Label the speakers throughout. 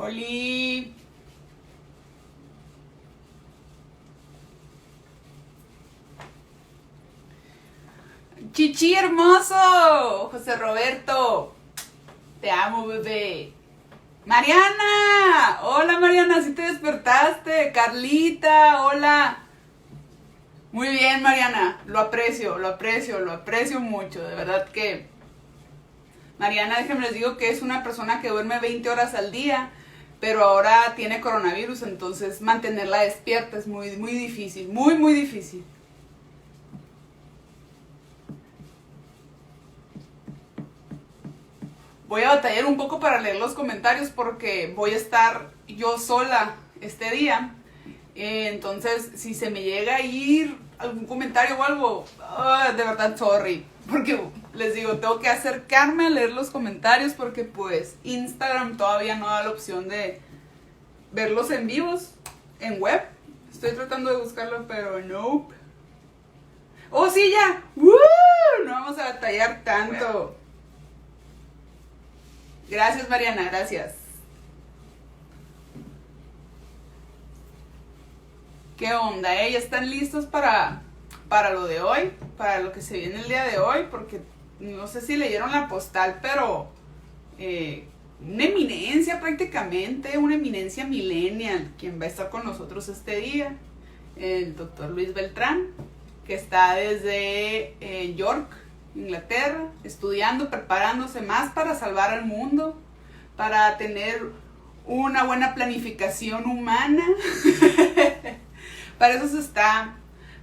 Speaker 1: Oli. Chichi hermoso. José Roberto. Te amo, bebé. Mariana. Hola, Mariana, si te despertaste. Carlita, hola. Muy bien, Mariana. Lo aprecio mucho. De verdad que Mariana, déjenme les digo que es una persona que duerme 20 horas al día, pero ahora tiene coronavirus, entonces mantenerla despierta es muy, muy difícil, muy, muy difícil. Voy a batallar un poco para leer los comentarios porque voy a estar yo sola este día. Entonces, si se me llega a ir algún comentario o algo, de verdad, sorry. Porque les digo, tengo que acercarme a leer los comentarios porque pues Instagram todavía no da la opción de verlos en vivos, en web. Estoy tratando de buscarlo, pero no. ¡Oh, sí, ya! ¡Woo! No vamos a batallar tanto. Gracias, Mariana, gracias. ¿Qué onda, eh? ¿Ya están listos para lo de hoy? Para lo que se viene el día de hoy, porque no sé si leyeron la postal, pero una eminencia prácticamente, una eminencia millennial, quien va a estar con nosotros este día, el doctor Luis Beltrán, que está desde York, Inglaterra, estudiando, preparándose más para salvar al mundo, para tener una buena planificación humana. Para eso se está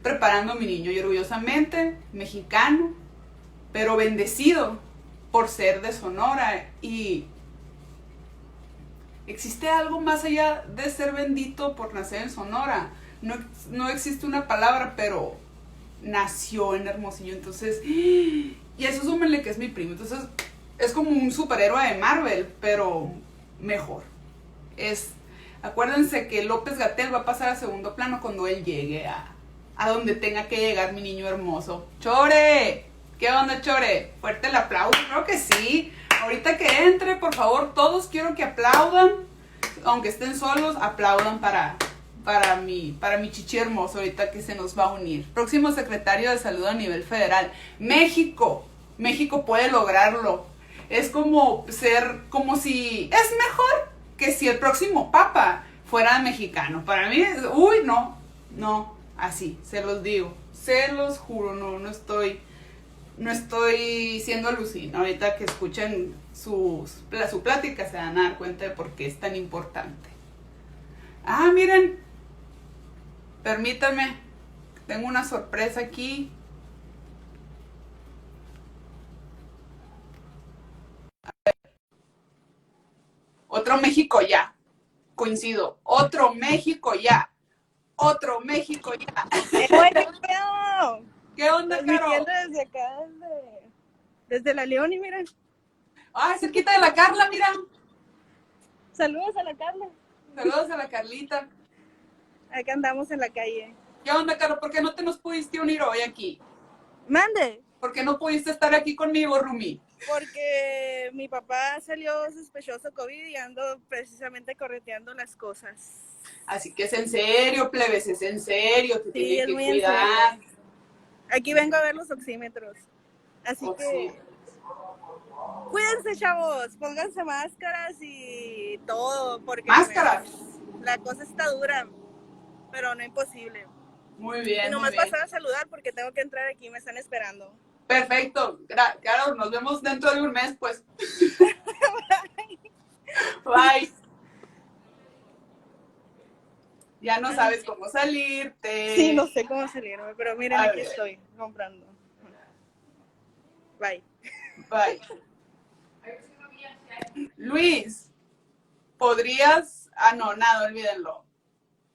Speaker 1: preparando mi niño, y orgullosamente mexicano, pero bendecido por ser de Sonora. Y ¿existe algo más allá de ser bendito por nacer en Sonora? No existe una palabra, pero nació en Hermosillo, entonces, y eso súmenle que es mi primo, entonces es como un superhéroe de Marvel, pero mejor. Acuérdense que López-Gatell va a pasar a segundo plano cuando él llegue a donde tenga que llegar mi niño hermoso. ¡Chore! ¿Qué onda, Chore? Fuerte el aplauso, creo que sí. Ahorita que entre, por favor, todos quiero que aplaudan, aunque estén solos, aplaudan para mi chichi hermoso ahorita que se nos va a unir. Próximo secretario de salud a nivel federal. México puede lograrlo. Es como si es mejor que si el próximo papa fuera mexicano. Para mí, no, así, se los digo, se los juro, no estoy siendo alucina. Ahorita que escuchen su plática se van a dar cuenta de por qué es tan importante. Ah, miren, permítanme, tengo una sorpresa aquí. Otro México ya, coincido, otro México ya. ¿Qué onda, Caro?
Speaker 2: Desde acá, desde la León, y miren.
Speaker 1: Ay, cerquita de la Carla, mira.
Speaker 2: Saludos a la Carla.
Speaker 1: Saludos a la Carlita.
Speaker 2: Acá andamos en la calle.
Speaker 1: ¿Qué onda, Caro? ¿Por qué no te nos pudiste unir hoy aquí?
Speaker 2: Mande.
Speaker 1: ¿Por qué no pudiste estar aquí conmigo, Rumi?
Speaker 2: Porque mi papá salió sospechoso COVID y ando precisamente correteando las cosas.
Speaker 1: Así que es en serio, plebes, es en serio, te
Speaker 2: Sí,
Speaker 1: tiene
Speaker 2: es
Speaker 1: que
Speaker 2: muy
Speaker 1: cuidar.
Speaker 2: en serio. Aquí vengo a ver los oxímetros. Así que cuídense, chavos, pónganse máscaras y todo, porque
Speaker 1: Máscaras.
Speaker 2: la cosa está dura, pero no imposible.
Speaker 1: Muy bien,
Speaker 2: Y nomás
Speaker 1: muy bien.
Speaker 2: pasar a saludar porque tengo que entrar aquí, me están esperando.
Speaker 1: Perfecto. Claro, nos vemos dentro de un mes, pues. Bye. Ya no sabes cómo salirte.
Speaker 2: Sí, no sé cómo salirme, pero miren, aquí estoy comprando. Bye.
Speaker 1: Bye. Luis, ¿podrías? No, nada, olvídenlo.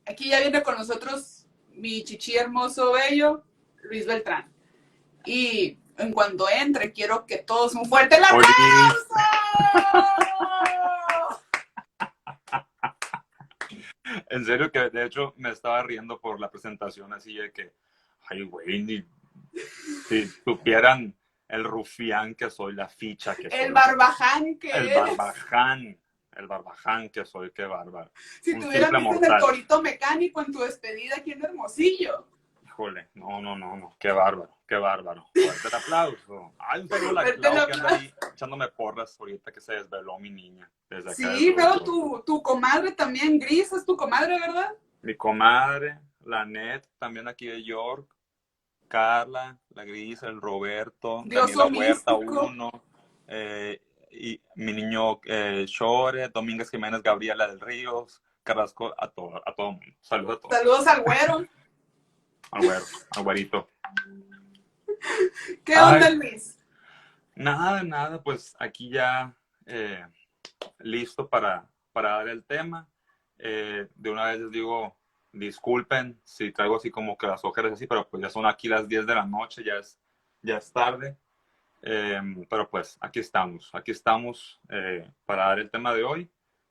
Speaker 1: Aquí ya viene con nosotros mi chichi hermoso bello, Luis Beltrán. Y en cuanto entre, quiero que todos un fuerte el aplauso.
Speaker 3: En serio que de hecho me estaba riendo por la presentación así de que, ay güey, ni si supieran el rufián que soy, la ficha que soy.
Speaker 1: El barbaján que
Speaker 3: El
Speaker 1: es.
Speaker 3: barbaján. el barbaján que soy, qué bárbaro.
Speaker 1: Si
Speaker 3: Un
Speaker 1: te hubieran
Speaker 3: simple
Speaker 1: visto en el
Speaker 3: mortal.
Speaker 1: torito mecánico en tu despedida aquí en Hermosillo.
Speaker 3: Híjole, no, qué bárbaro, qué bárbaro. Fuerte el aplauso. Ay, un saludo a la
Speaker 1: Fuerte el
Speaker 3: Clau que anda
Speaker 1: aplauso.
Speaker 3: ahí echándome porras ahorita que se desveló mi niña desde acá
Speaker 1: Sí,
Speaker 3: desde
Speaker 1: pero
Speaker 3: Honduras.
Speaker 1: tu comadre también, Gris, es tu comadre, ¿verdad?
Speaker 3: Mi comadre, la Net, también aquí de York, Carla, la Gris, el Roberto,
Speaker 1: Dioso
Speaker 3: Daniela Huerta
Speaker 1: místico.
Speaker 3: 1, y mi niño Shore, Domínguez Jiménez, Gabriela del Ríos, Carrasco, a todo mundo. Saludos a todos.
Speaker 1: Saludos al güero.
Speaker 3: Al güero, al güerito.
Speaker 1: ¿Qué
Speaker 3: Ay,
Speaker 1: onda, Luis?
Speaker 3: nada, pues aquí ya listo para dar el tema. De una vez les digo, disculpen si traigo así como que las ojeras así, pero pues ya son aquí las 10 de la noche, ya es tarde. Pero pues aquí estamos para dar el tema de hoy.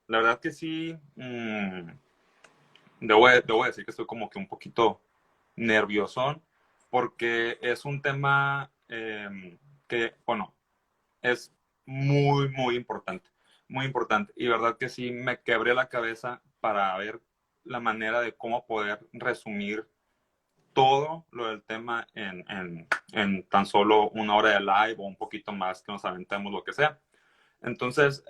Speaker 3: La verdad que sí, debo decir que estoy como que un poquito nerviosón porque es un tema que, bueno, es muy importante, muy importante. Y verdad que sí me quebré la cabeza para ver la manera de cómo poder resumir todo lo del tema en tan solo una hora de live o un poquito más que nos aventemos, lo que sea. Entonces,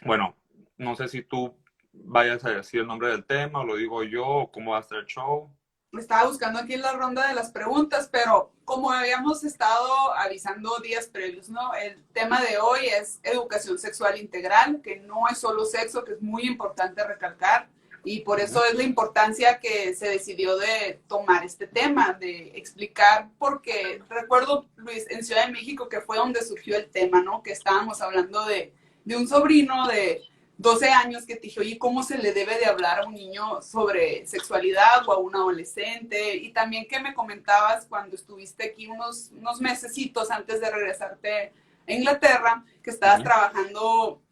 Speaker 3: bueno, no sé si tú vayas a decir el nombre del tema o lo digo yo o cómo va a ser el show.
Speaker 1: Estaba buscando aquí la ronda de las preguntas, pero como habíamos estado avisando días previos, ¿no? El tema de hoy es educación sexual integral, que no es solo sexo, que es muy importante recalcar, y por eso es la importancia que se decidió de tomar este tema, de explicar, porque recuerdo, Luis, en Ciudad de México, que fue donde surgió el tema, ¿no? Que estábamos hablando de un sobrino de 12 años que te dije, oye, ¿cómo se le debe de hablar a un niño sobre sexualidad o a un adolescente? Y también que me comentabas cuando estuviste aquí unos mesecitos antes de regresarte a Inglaterra, que estabas trabajando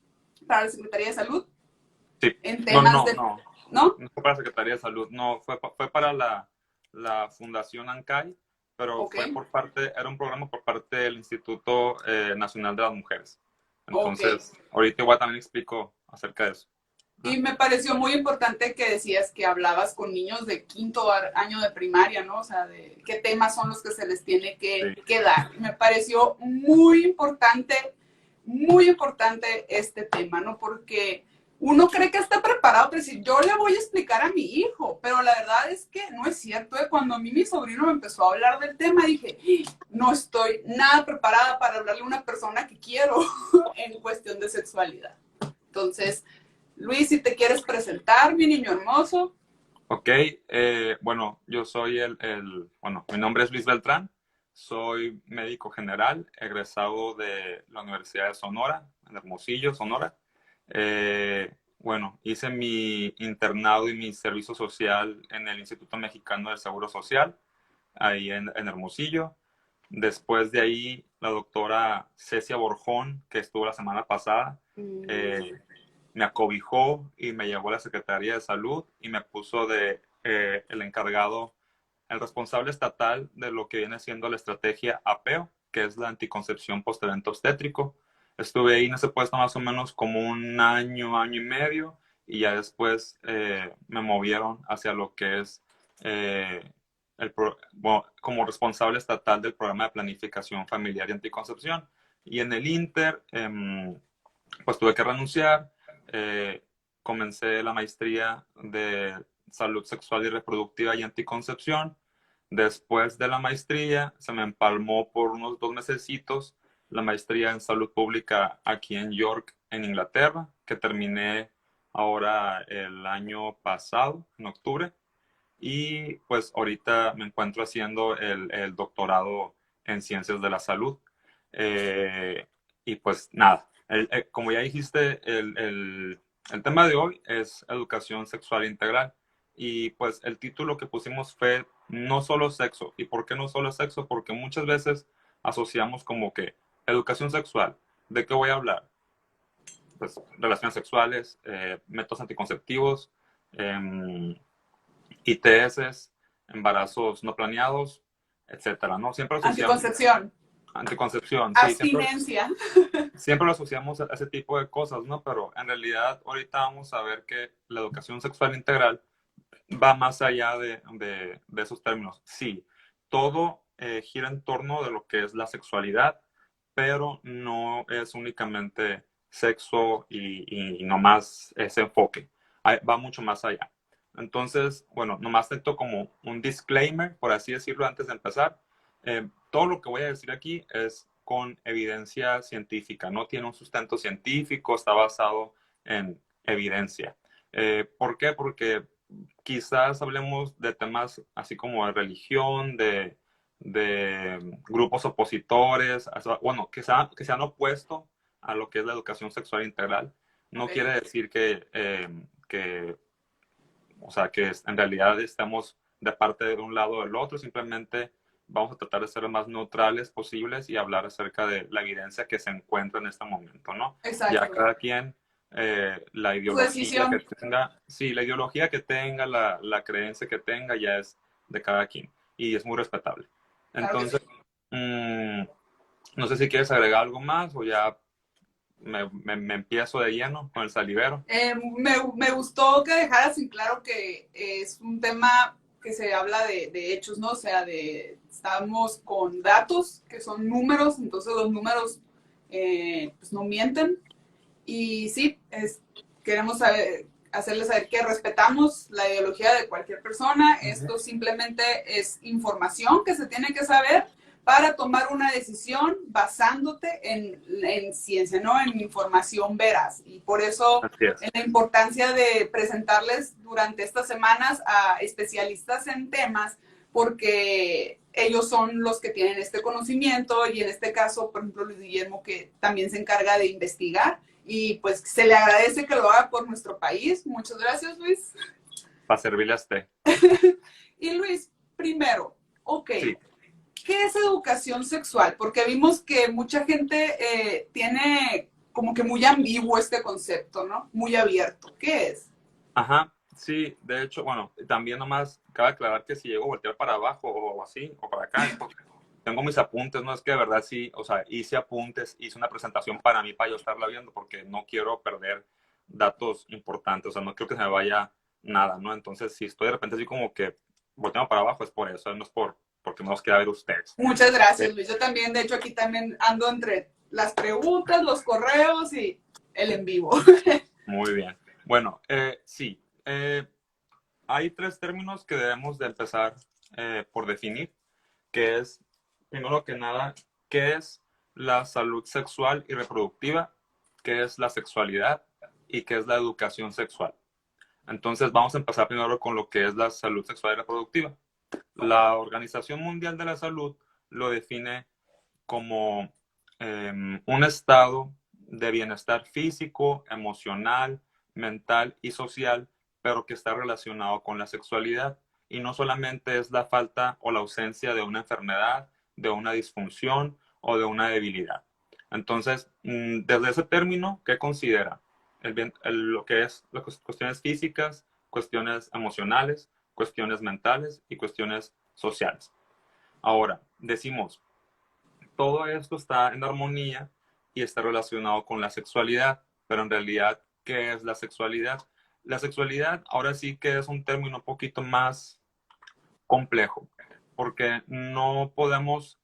Speaker 1: para la Secretaría de Salud
Speaker 3: Sí,
Speaker 1: en
Speaker 3: no,
Speaker 1: temas
Speaker 3: no,
Speaker 1: de...
Speaker 3: no,
Speaker 1: ¿No?
Speaker 3: no fue para la Secretaría de Salud, no, fue para la Fundación ANCAI, pero
Speaker 1: Ok,
Speaker 3: fue era un programa por parte del Instituto Nacional de las Mujeres.
Speaker 1: ok.
Speaker 3: Entonces, ahorita igual también explico acerca de eso.
Speaker 1: Y
Speaker 3: ¿No?
Speaker 1: me pareció muy importante que decías que hablabas con niños de quinto año de primaria, ¿no? O sea, de qué temas son los que se les tiene
Speaker 3: Sí.
Speaker 1: que dar. Me pareció muy importante este tema, ¿no? Porque uno cree que está preparado para decir, yo le voy a explicar a mi hijo, pero la verdad es que no es cierto. Cuando a mí mi sobrino me empezó a hablar del tema, dije, no estoy nada preparada para hablarle a una persona que quiero en cuestión de sexualidad. Entonces, Luis, si te quieres presentar, mi niño hermoso.
Speaker 3: Ok, bueno, yo soy bueno, mi nombre es Luis Beltrán, soy médico general, egresado de la Universidad de Sonora, en Hermosillo, Sonora. Bueno, hice mi internado y mi servicio social en el Instituto Mexicano del Seguro Social, ahí en Hermosillo. Después de ahí, la doctora Cecia Borjón, que estuvo la semana pasada, me acobijó y me llevó a la Secretaría de Salud y me puso el encargado, el responsable estatal de lo que viene siendo la estrategia APEO, que es la anticoncepción post-evento obstétrico. Estuve ahí en ese puesto más o menos como un año y medio, y ya después me movieron hacia lo que es bueno, como responsable estatal del programa de planificación familiar y anticoncepción. Y en el Inter, pues tuve que renunciar. Comencé la maestría de salud sexual y reproductiva y anticoncepción. Después de la maestría, se me empalmó por unos 2 mesecitos la maestría en salud pública aquí en York, en Inglaterra, que terminé ahora el año pasado, en octubre. Y pues ahorita me encuentro haciendo el doctorado en ciencias de la salud. Y pues nada, como ya dijiste, el tema de hoy es educación sexual integral. Y pues el título que pusimos fue No solo sexo. ¿Y por qué no solo sexo? Porque muchas veces asociamos como que educación sexual. ¿De qué voy a hablar? Pues relaciones sexuales, métodos anticonceptivos, ITS, embarazos no planeados, etcétera, ¿no? Siempre asociamos
Speaker 1: Anticoncepción.
Speaker 3: Anticoncepción, sí,
Speaker 1: abstinencia.
Speaker 3: siempre lo asociamos a ese tipo de cosas, ¿no? Pero en realidad ahorita vamos a ver que la educación sexual integral va más allá de esos términos. Sí, todo gira en torno de lo que es la sexualidad, pero no es únicamente sexo y nomás ese enfoque. Va mucho más allá. Entonces, bueno, nomás esto como un disclaimer, por así decirlo, antes de empezar. Todo lo que voy a decir aquí es con evidencia científica, no tiene un sustento científico, está basado en evidencia. ¿Por qué? Porque quizás hablemos de temas así como de religión, de grupos opositores, bueno, que se han opuesto a lo que es la educación sexual integral. No
Speaker 1: Ok.
Speaker 3: quiere decir o sea, que en realidad estemos de parte de un lado o del otro, simplemente vamos a tratar de ser lo más neutrales posibles y hablar acerca de la evidencia que se encuentra en este momento, ¿no? Ya
Speaker 1: Exacto.
Speaker 3: cada quien, la
Speaker 1: Tu
Speaker 3: ideología que
Speaker 1: decisión.
Speaker 3: tenga, sí, la ideología que tenga, la creencia que tenga, ya es de cada quien y es muy respetable.
Speaker 1: Claro que sí.
Speaker 3: Entonces, no sé si quieres agregar algo más o ya me empiezo de lleno con el salivero.
Speaker 1: Me gustó que dejaras en claro que es un tema que se habla de hechos, ¿no? O sea, estamos con datos, que son números, entonces los números pues no mienten. Y sí, queremos hacerles saber que respetamos la ideología de cualquier persona. Esto simplemente es información que se tiene que saber para tomar una decisión basándote en ciencia, ¿no? En información veraz. Y por eso la importancia de presentarles durante estas semanas a especialistas en temas, porque ellos son los que tienen este conocimiento y en este caso, por ejemplo, Luis Guillermo, que también se encarga de investigar y pues se le agradece que lo haga por nuestro país. Muchas gracias, Luis.
Speaker 3: Para servirle a usted.
Speaker 1: Y Luis, primero, ok,
Speaker 3: Sí.
Speaker 1: ¿qué es educación sexual? Porque vimos que mucha gente tiene como que muy ambiguo este concepto, ¿no? Muy abierto. ¿Qué es?
Speaker 3: Ajá, sí, de hecho, bueno, también nomás cabe aclarar que si llego a voltear para abajo o así, o para acá, es porque tengo mis apuntes, no es que de verdad sí, o sea, hice apuntes, hice una presentación para mí, para yo estarla viendo, porque no quiero perder datos importantes, o sea, no quiero que se me vaya nada, ¿no? Entonces, si estoy de repente así como que volteando para abajo, es por eso, no es porque no los quiera ver ustedes.
Speaker 1: Muchas gracias, Luis. Yo también, de hecho, aquí también ando entre las preguntas, los correos y el en vivo.
Speaker 3: Muy bien. Bueno, sí, hay tres términos que debemos de empezar por definir, que es, primero que nada, qué es la salud sexual y reproductiva, qué es la sexualidad y qué es la educación sexual. Entonces vamos a empezar primero con lo que es la salud sexual y reproductiva. La Organización Mundial de la Salud lo define como un estado de bienestar físico, emocional, mental y social, pero que está relacionado con la sexualidad. Y no solamente es la falta o la ausencia de una enfermedad, de una disfunción o de una debilidad. Entonces, desde ese término, ¿qué considera? Lo que es las cuestiones físicas, cuestiones emocionales, cuestiones mentales y cuestiones sociales. Ahora, decimos, todo esto está en armonía y está relacionado con la sexualidad, pero en realidad, ¿qué es la sexualidad? La sexualidad ahora sí que es un término un poquito más complejo, porque no podemos,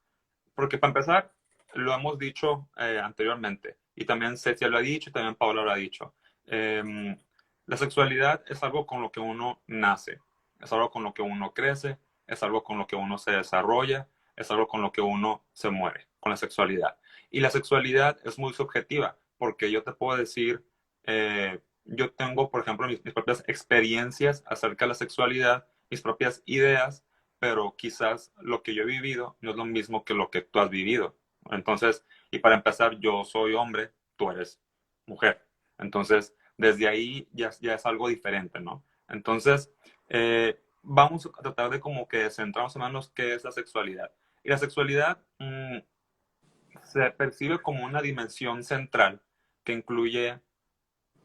Speaker 3: porque para empezar, lo hemos dicho anteriormente, y también Cecia lo ha dicho, y también Paola lo ha dicho. La sexualidad es algo con lo que uno nace, es algo con lo que uno crece, es algo con lo que uno se desarrolla, es algo con lo que uno se muere, con la sexualidad. Y la sexualidad es muy subjetiva, porque yo te puedo decir, yo tengo, por ejemplo, mis propias experiencias acerca de la sexualidad, mis propias ideas, pero quizás lo que yo he vivido no es lo mismo que lo que tú has vivido. Entonces, y para empezar, yo soy hombre, tú eres mujer. Entonces, desde ahí ya es algo diferente, ¿no? Entonces, vamos a tratar de como que centrarnos en menos qué es la sexualidad. Y la sexualidad se percibe como una dimensión central que incluye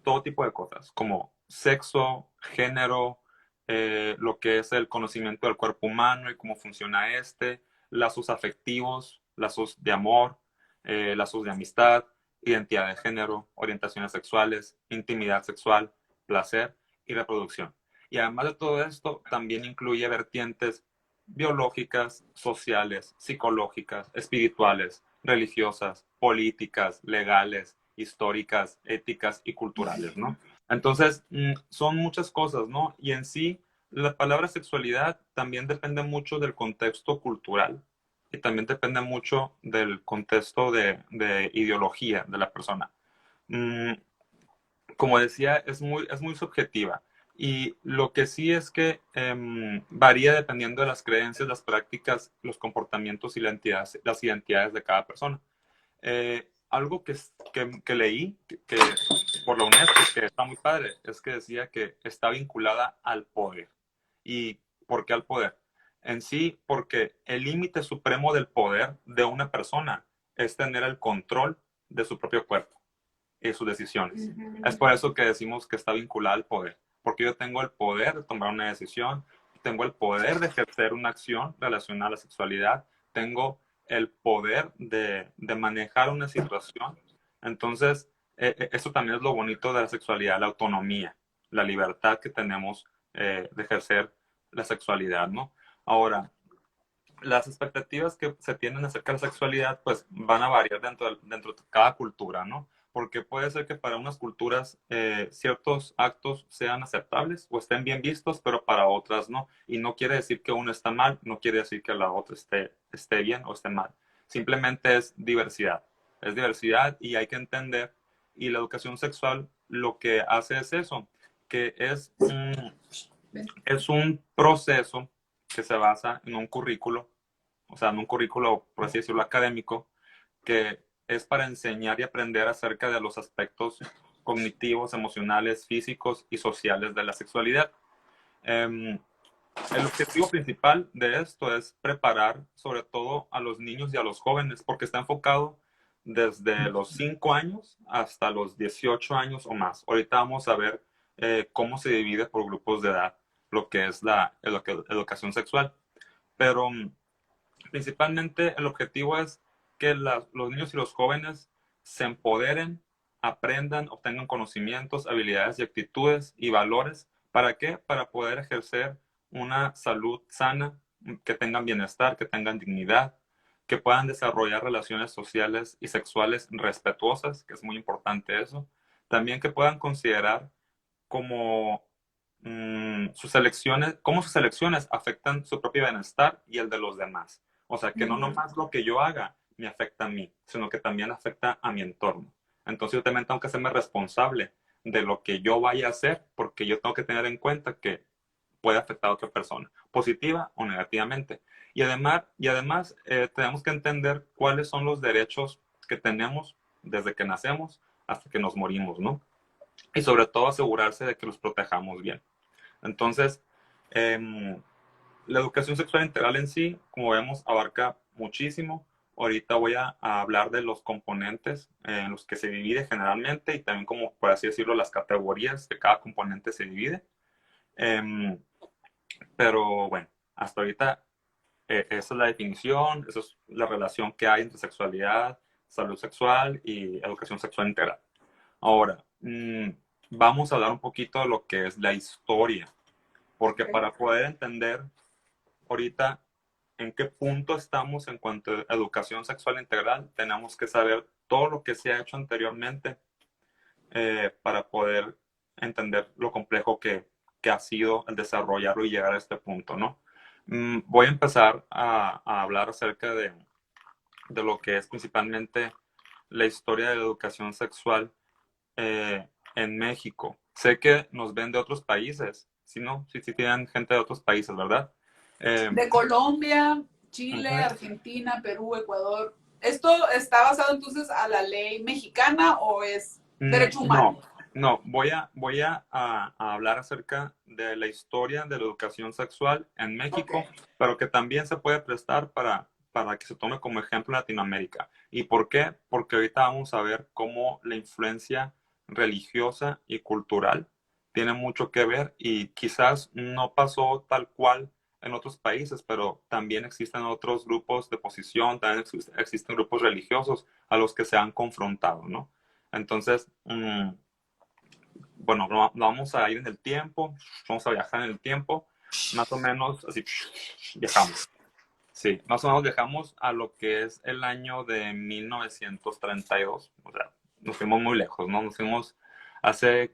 Speaker 3: todo tipo de cosas, como sexo, género, lo que es el conocimiento del cuerpo humano y cómo funciona este, lazos afectivos, lazos de amor, lazos de amistad, identidad de género, orientaciones sexuales, intimidad sexual, placer y reproducción. Y además de todo esto, también incluye vertientes biológicas, sociales, psicológicas, espirituales, religiosas, políticas, legales, históricas, éticas y culturales, ¿no? Entonces, son muchas cosas, ¿no? Y en sí, la palabra sexualidad también depende mucho del contexto cultural y también depende mucho del contexto de ideología de la persona. Mm, Como decía, es muy subjetiva. Y lo que sí es que varía dependiendo de las creencias, las prácticas, los comportamientos y las identidades de cada persona. Algo que leí que por la UNESCO, que está muy padre, es que decía que está vinculada al poder. ¿Y por qué al poder? En sí, porque el límite supremo del poder de una persona es tener el control de su propio cuerpo y sus decisiones. Es por eso que decimos que está vinculada al poder, porque yo tengo el poder de tomar una decisión, tengo el poder de ejercer una acción relacionada a la sexualidad, tengo el poder de manejar una situación. Entonces, eso también es lo bonito de la sexualidad, la autonomía, la libertad que tenemos de ejercer la sexualidad, ¿no? Ahora, las expectativas que se tienen acerca de la sexualidad, pues van a variar dentro de cada cultura, ¿no? Porque puede ser que para unas culturas ciertos actos sean aceptables o estén bien vistos, pero para otras no. Y no quiere decir que uno está mal, no quiere decir que la otra esté bien o esté mal. Simplemente es diversidad. Es diversidad y hay que entender. Y la educación sexual lo que hace es eso, que es un proceso que se basa en un currículo, o sea, en un currículo, por así decirlo, académico, que es para enseñar y aprender acerca de los aspectos cognitivos, emocionales, físicos y sociales de la sexualidad. El objetivo principal de esto es preparar sobre todo a los niños y a los jóvenes, porque está enfocado desde los 5 años hasta los 18 años o más. Ahorita vamos a ver cómo se divide por grupos de edad lo que es la educación sexual. Pero principalmente el objetivo es que los niños y los jóvenes se empoderen, aprendan, obtengan conocimientos, habilidades y actitudes y valores. ¿Para qué? Para poder ejercer una salud sana, que tengan bienestar, que tengan dignidad, que puedan desarrollar relaciones sociales y sexuales respetuosas, que es muy importante eso. También que puedan considerar como cómo sus elecciones afectan su propio bienestar y el de los demás. O sea, que no nomás lo que yo haga me afecta a mí, sino que también afecta a mi entorno. Entonces yo también tengo que hacerme responsable de lo que yo vaya a hacer, porque yo tengo que tener en cuenta que puede afectar a otra persona, positiva o negativamente. Y además tenemos que entender cuáles son los derechos que tenemos desde que nacemos hasta que nos morimos, ¿no? Y sobre todo asegurarse de que los protejamos bien. Entonces, la educación sexual integral en sí, como vemos, abarca muchísimo. Ahorita voy a hablar de los componentes en los que se divide generalmente y también como, por así decirlo, las categorías que cada componente se divide. Pero bueno, hasta ahorita esa es la definición, esa es la relación que hay entre sexualidad, salud sexual y educación sexual integral. Ahora, vamos a hablar un poquito de lo que es la historia, porque para poder entender ahorita en qué punto estamos en cuanto a educación sexual integral, tenemos que saber todo lo que se ha hecho anteriormente para poder entender lo complejo que ha sido el desarrollarlo y llegar a este punto, ¿no? Voy a empezar a hablar acerca de lo que es principalmente la historia de la educación sexual en México. Sé que nos ven de otros países, ¿sí, no? Sí, sí tienen gente de otros países, ¿verdad?
Speaker 1: De Colombia, Chile, Argentina, Perú, Ecuador. ¿Esto está basado entonces a la ley mexicana o es derecho humano?
Speaker 3: No, voy a hablar acerca de la historia de la educación sexual en México, pero que también se puede prestar para que se tome como ejemplo en Latinoamérica. ¿Y por qué? Porque ahorita vamos a ver cómo la influencia religiosa y cultural tiene mucho que ver y quizás no pasó tal cual en otros países, pero también existen otros grupos de oposición, también existen grupos religiosos a los que se han confrontado, ¿no? Entonces, bueno, vamos a ir en el tiempo, vamos a viajar en el tiempo, más o menos así, viajamos. Sí, más o menos viajamos a lo que es el año de 1932, o sea, nos fuimos muy lejos, ¿no? Nos fuimos hace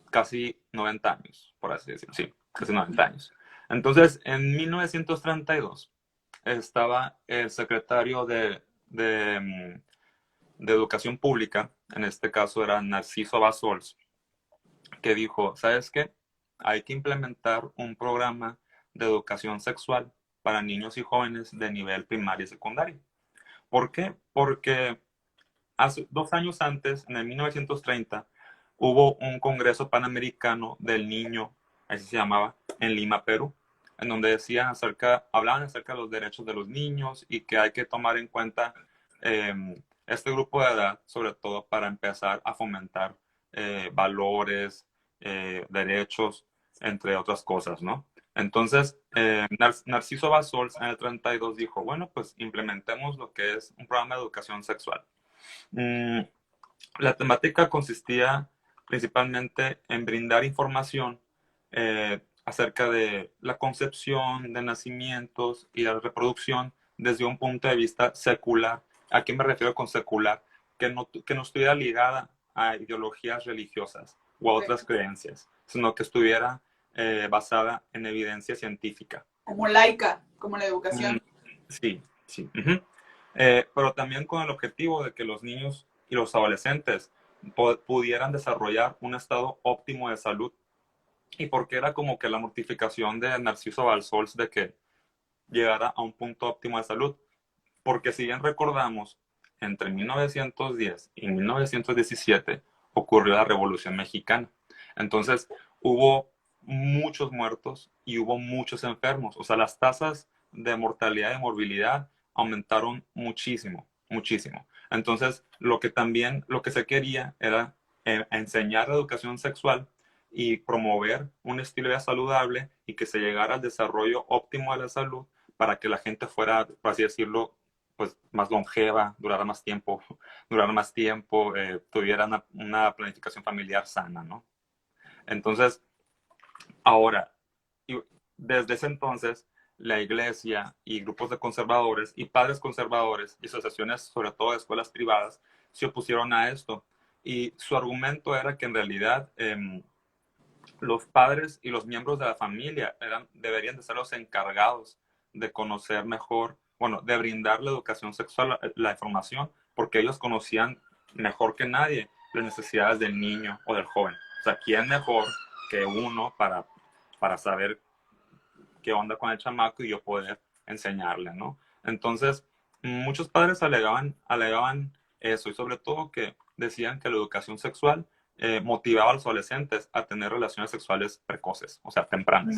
Speaker 3: casi 90 años, por así decirlo, sí, casi 90 años. Entonces, en 1932 estaba el secretario de Educación Pública, en este caso era Narciso Bassols, que dijo, ¿sabes qué? Hay que implementar un programa de educación sexual para niños y jóvenes de nivel primario y secundario. ¿Por qué? Porque hace 2 años antes, en el 1930, hubo un Congreso Panamericano del Niño, así se llamaba, en Lima, Perú, en donde hablaban acerca de los derechos de los niños y que hay que tomar en cuenta este grupo de edad, sobre todo para empezar a fomentar valores, derechos, entre otras cosas, ¿no? Entonces, Narciso Bassols en el 32 dijo, bueno, pues implementemos lo que es un programa de educación sexual. La temática consistía principalmente en brindar información acerca de la concepción, de nacimientos y la reproducción desde un punto de vista secular. ¿A qué me refiero con secular? Que no estuviera ligada a ideologías religiosas o a otras creencias, sino que estuviera basada en evidencia científica.
Speaker 1: Como laica, como la educación.
Speaker 3: Sí, sí. Pero también con el objetivo de que los niños y los adolescentes pudieran desarrollar un estado óptimo de salud. Y porque era como que la mortificación de Narciso Bassols de que llegara a un punto óptimo de salud. Porque si bien recordamos, entre 1910 y 1917 ocurrió la Revolución Mexicana. Entonces hubo muchos muertos y hubo muchos enfermos. O sea, las tasas de mortalidad y morbilidad aumentaron muchísimo, muchísimo. Entonces, lo que se quería era enseñar educación sexual y promover un estilo de vida saludable y que se llegara al desarrollo óptimo de la salud para que la gente fuera, por así decirlo, pues más longeva, durara más tiempo, tuviera una planificación familiar sana, ¿no? Entonces, ahora, desde ese entonces, la iglesia y grupos de conservadores y padres conservadores y asociaciones, sobre todo de escuelas privadas, se opusieron a esto. Y su argumento era que en realidad los padres y los miembros de la familia deberían de ser los encargados de conocer mejor, bueno, de brindar la educación sexual, la información, porque ellos conocían mejor que nadie las necesidades del niño o del joven. O sea, ¿quién mejor que uno para saber qué onda con el chamaco y yo poder enseñarle, ¿no? Entonces, muchos padres alegaban eso y sobre todo que decían que la educación sexual motivaba a los adolescentes a tener relaciones sexuales precoces, o sea, tempranas.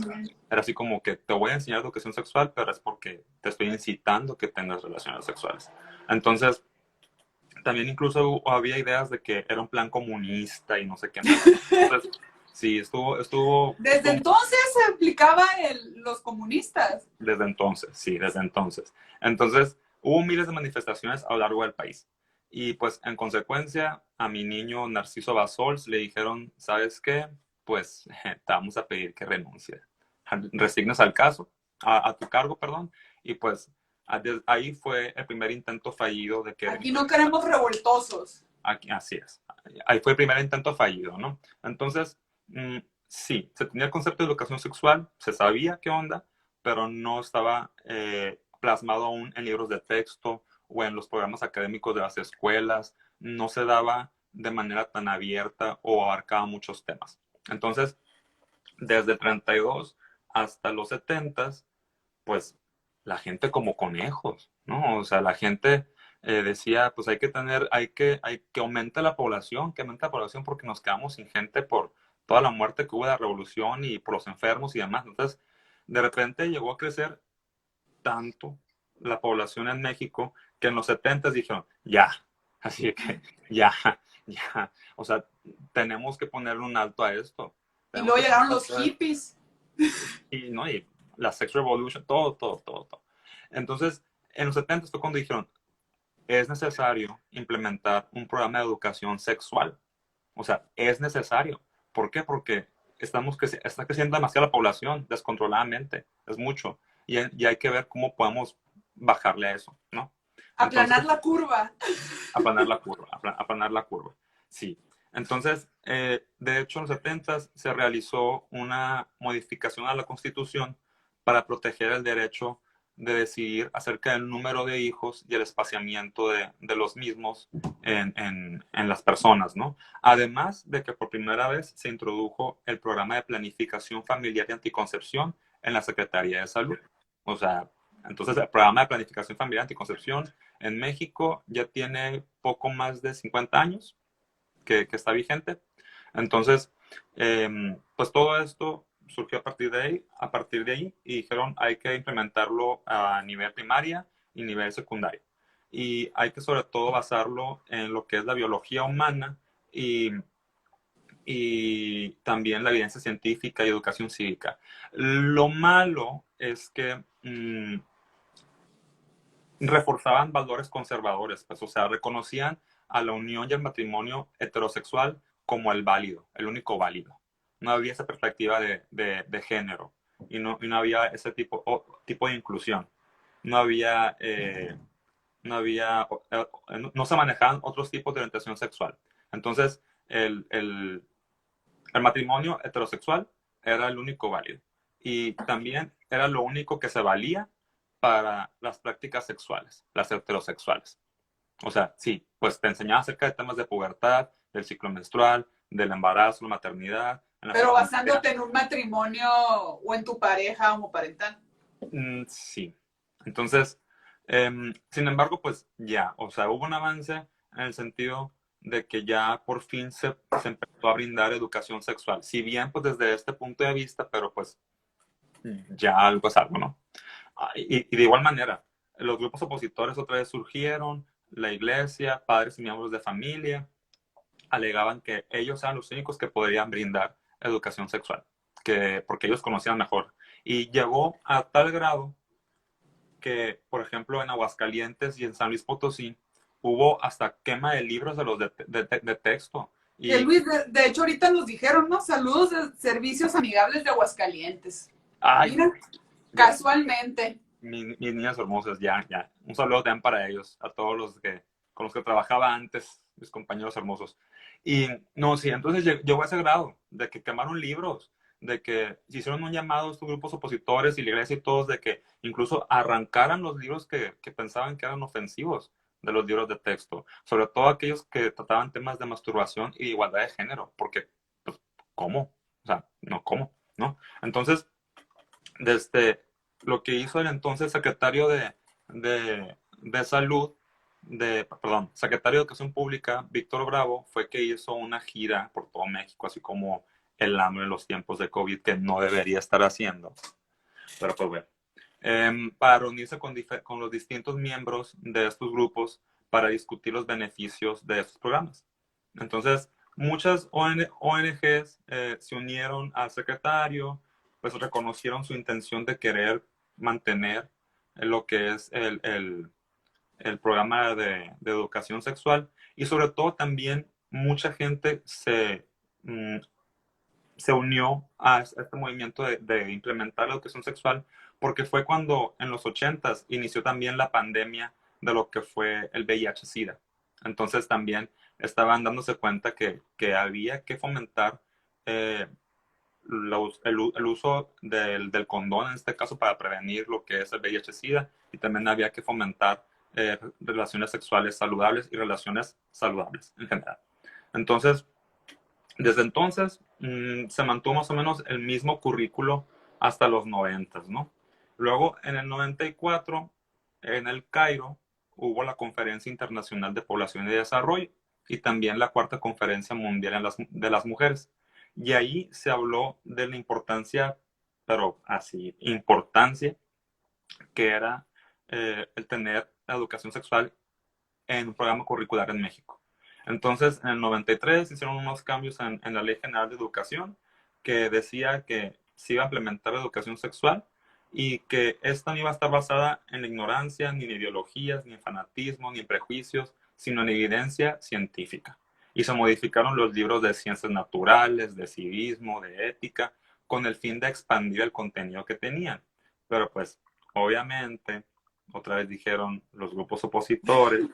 Speaker 3: Era así como que te voy a enseñar educación sexual, pero es porque te estoy incitando que tengas relaciones sexuales. Entonces, también incluso había ideas de que era un plan comunista y no sé qué más. Entonces, sí, estuvo...
Speaker 1: Desde entonces se aplicaba los comunistas.
Speaker 3: Desde entonces, sí, desde entonces. Entonces, hubo miles de manifestaciones a lo largo del país. Y pues, en consecuencia, a mi niño Narciso Bassols le dijeron, ¿sabes qué? Pues te vamos a pedir que renuncie. Resignes al caso, a tu cargo, perdón. Y pues, ahí fue el primer intento fallido de que...
Speaker 1: Aquí no queremos revoltosos.
Speaker 3: Así es. Ahí fue el primer intento fallido, ¿no? Entonces, sí, se tenía el concepto de educación sexual, se sabía qué onda, pero no estaba plasmado aún en libros de texto o en los programas académicos de las escuelas, no se daba de manera tan abierta o abarcaba muchos temas. Entonces, desde el 32 hasta los 70, pues la gente como conejos, ¿no? O sea, la gente decía, pues hay que aumente la población, que aumente la población porque nos quedamos sin gente por toda la muerte que hubo de la revolución y por los enfermos y demás. Entonces, de repente llegó a crecer tanto la población en México que en los 70 dijeron, ya, así que ya, o sea, tenemos que ponerle un alto a esto.
Speaker 1: Y luego llegaron los hippies.
Speaker 3: Y, ¿no? Y la Sex Revolution, todo. Entonces, en los 70 fue cuando dijeron, es necesario implementar un programa de educación sexual. O sea, es necesario. ¿Por qué? Porque está creciendo demasiado la población descontroladamente. Es mucho. Y hay que ver cómo podemos bajarle a eso, ¿no?
Speaker 1: Aplanar
Speaker 3: Entonces,
Speaker 1: la curva.
Speaker 3: aplanar la curva, aplanar la curva. Sí. Entonces, de hecho, en los 70 se realizó una modificación a la Constitución para proteger el derecho de decidir acerca del número de hijos y el espaciamiento de los mismos en las personas, ¿no? Además de que por primera vez se introdujo el programa de planificación familiar y anticoncepción en la Secretaría de Salud. O sea, entonces el programa de planificación familiar y anticoncepción en México ya tiene poco más de 50 años que está vigente. Entonces, pues todo esto surgió a partir de ahí, y dijeron hay que implementarlo a nivel primaria y nivel secundario. Y hay que sobre todo basarlo en lo que es la biología humana y también la evidencia científica y educación cívica. Lo malo es que reforzaban valores conservadores, pues, o sea, reconocían a la unión y al matrimonio heterosexual como el válido, el único válido. No había esa perspectiva de género y no había ese tipo de inclusión. No había, no se manejaban otros tipos de orientación sexual. Entonces, el matrimonio heterosexual era el único válido y también era lo único que se valía para las prácticas sexuales, las heterosexuales. O sea, sí, pues te enseñaba acerca de temas de pubertad, del ciclo menstrual, del embarazo, la maternidad.
Speaker 1: Pero basándote en un matrimonio o en tu pareja homoparental.
Speaker 3: Sí. Entonces, sin embargo, pues ya, o sea, hubo un avance en el sentido de que ya por fin se empezó a brindar educación sexual. Si bien, pues desde este punto de vista, pero pues ya algo es algo, ¿no? Y de igual manera, los grupos opositores otra vez surgieron, la iglesia, padres y miembros de familia, alegaban que ellos eran los únicos que podrían brindar educación sexual, porque ellos conocían mejor. Y llegó a tal grado que, por ejemplo, en Aguascalientes y en San Luis Potosí, hubo hasta quema de libros de los de texto.
Speaker 1: Que Luis, de hecho, ahorita nos dijeron, ¿no? Saludos de Servicios Amigables de Aguascalientes.
Speaker 3: Ay,
Speaker 1: mira, casualmente.
Speaker 3: Mis niñas hermosas, ya. Un saludo también para ellos, a todos con los que trabajaba antes, mis compañeros hermosos. Y no, sí, entonces llegó a ese grado de que quemaron libros, de que hicieron un llamado a estos grupos opositores y la iglesia y todos, de que incluso arrancaran los libros que pensaban que eran ofensivos de los libros de texto, sobre todo aquellos que trataban temas de masturbación y de igualdad de género, porque, pues, ¿cómo? O sea, no, ¿cómo? ¿No? Entonces, desde lo que hizo el entonces secretario de Salud, secretario de Educación Pública, Víctor Bravo, fue que hizo una gira por todo México, así como el AMLO en los tiempos de COVID, que no debería estar haciendo. Pero pues bueno, para reunirse con los distintos miembros de estos grupos para discutir los beneficios de estos programas. Entonces, muchas ONGs se unieron al secretario, pues reconocieron su intención de querer mantener lo que es el programa de educación sexual, y sobre todo también mucha gente se unió a este movimiento de implementar la educación sexual, porque fue cuando en los 80s inició también la pandemia de lo que fue el VIH-Sida. Entonces también estaban dándose cuenta que había que fomentar el uso del condón, en este caso, para prevenir lo que es el VIH-Sida, y también había que fomentar relaciones sexuales saludables y relaciones saludables en general. Entonces, desde entonces se mantuvo más o menos el mismo currículo hasta los 90, ¿no? Luego, en el 94, en el Cairo, hubo la Conferencia Internacional de Población y Desarrollo y también la Cuarta Conferencia Mundial de las Mujeres. Y ahí se habló de la importancia, pero así, importancia, que era el tener la educación sexual en un programa curricular en México. Entonces, en el 93 hicieron unos cambios en la Ley General de Educación que decía que se iba a implementar la educación sexual y que esta no iba a estar basada en la ignorancia, ni en ideologías, ni en fanatismo, ni en prejuicios, sino en evidencia científica. Y se modificaron los libros de ciencias naturales, de civismo, de ética, con el fin de expandir el contenido que tenían. Pero pues, obviamente, otra vez dijeron los grupos opositores,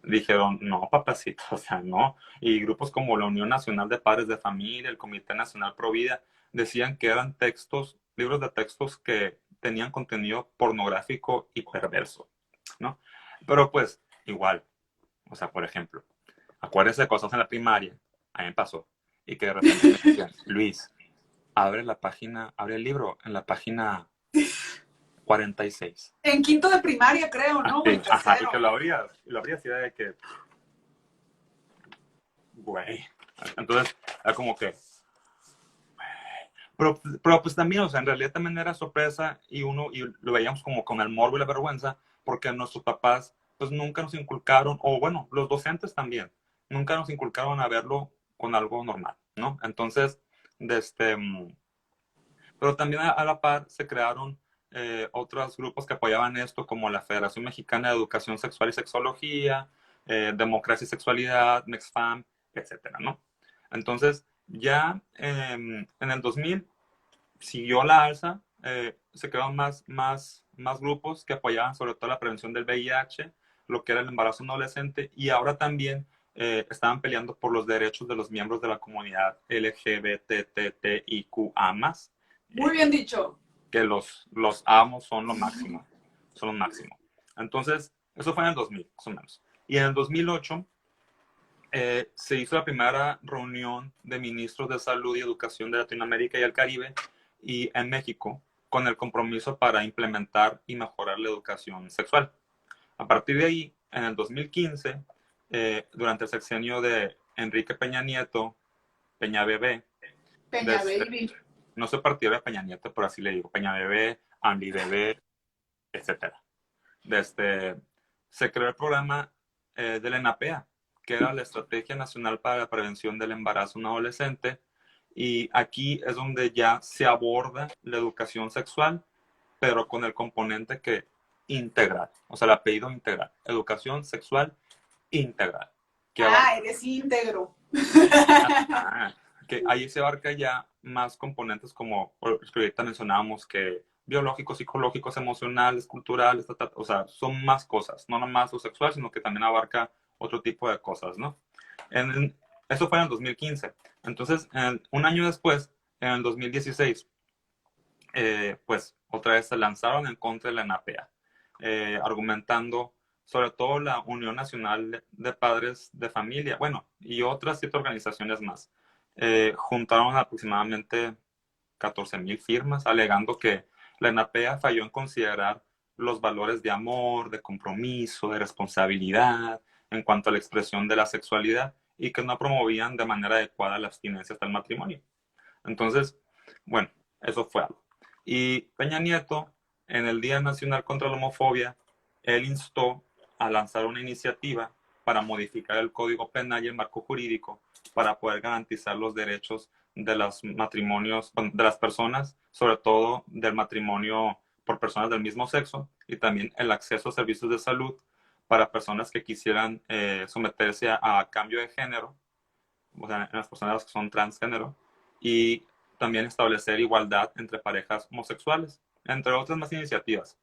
Speaker 3: dijeron, no, papacito, o sea, no. Y grupos como la Unión Nacional de Padres de Familia, el Comité Nacional Pro Vida, decían que eran textos, libros de textos que tenían contenido pornográfico y perverso, ¿no? Pero pues, igual, o sea, por ejemplo, acuérdense de cosas en la primaria, a mí me pasó, y que de repente me decían, Luis, abre la página, abre el libro en la página 46.
Speaker 1: En quinto de primaria, creo, ¿no? O en
Speaker 3: Ajá, y
Speaker 1: tercero.
Speaker 3: que lo abrías y era de que, güey. Entonces, era como que, pero pues también, o sea, en realidad también era sorpresa y lo veíamos como con el morbo y la vergüenza, porque nuestros papás, pues nunca nos inculcaron, o bueno, los docentes también, nunca nos inculcaron a verlo con algo normal, ¿no? Entonces, pero también a la par se crearon otros grupos que apoyaban esto, como la Federación Mexicana de Educación Sexual y Sexología, Democracia y Sexualidad, MexFam, etcétera, ¿no? Entonces, ya en el 2000 siguió la alza, se crearon más grupos que apoyaban sobre todo la prevención del VIH, lo que era el embarazo no adolescente, y ahora también estaban peleando por los derechos de los miembros de la comunidad LGBTTIQA+.
Speaker 1: Muy bien dicho.
Speaker 3: Que los amos son lo máximo, son lo máximo. Entonces, eso fue en el 2000, más o menos. Y en el 2008 se hizo la primera reunión de ministros de salud y educación de Latinoamérica y el Caribe y en México con el compromiso para implementar y mejorar la educación sexual. A partir de ahí, en el 2015, durante el sexenio de Enrique Peña Nieto, Peña Bebé,
Speaker 1: Peña Baby.
Speaker 3: no soy partidario de Peña Nieto, pero así le digo, Peña Bebé, Andy Bebé, etc. Se creó el programa de la ENAPEA, que era la Estrategia Nacional para la Prevención del Embarazo en Adolescente, y aquí es donde ya se aborda la educación sexual, pero con el componente que integral, o sea, el apellido integral, educación sexual integral. Que
Speaker 1: Eres íntegro.
Speaker 3: Que ahí se abarca ya más componentes como los que ahorita mencionábamos, que biológicos, psicológicos, emocionales, culturales, o sea, son más cosas, no nomás lo sexual, sino que también abarca otro tipo de cosas, ¿no? Eso fue en el 2015. Entonces, un año después, en el 2016, pues otra vez se lanzaron en contra de la NAPEA, argumentando sobre todo la Unión Nacional de Padres de Familia, bueno, y otras 7 organizaciones más. Juntaron aproximadamente 14,000 firmas, alegando que la NAPEA falló en considerar los valores de amor, de compromiso, de responsabilidad en cuanto a la expresión de la sexualidad y que no promovían de manera adecuada la abstinencia hasta el matrimonio. Entonces, bueno, eso fue algo. Y Peña Nieto, en el Día Nacional contra la Homofobia, él instó a lanzar una iniciativa para modificar el Código Penal y el marco jurídico para poder garantizar los derechos de los matrimonios, de las personas, sobre todo del matrimonio por personas del mismo sexo, y también el acceso a servicios de salud para personas que quisieran someterse a cambio de género, o sea, en las personas que son transgénero, y también establecer igualdad entre parejas homosexuales, entre otras más iniciativas.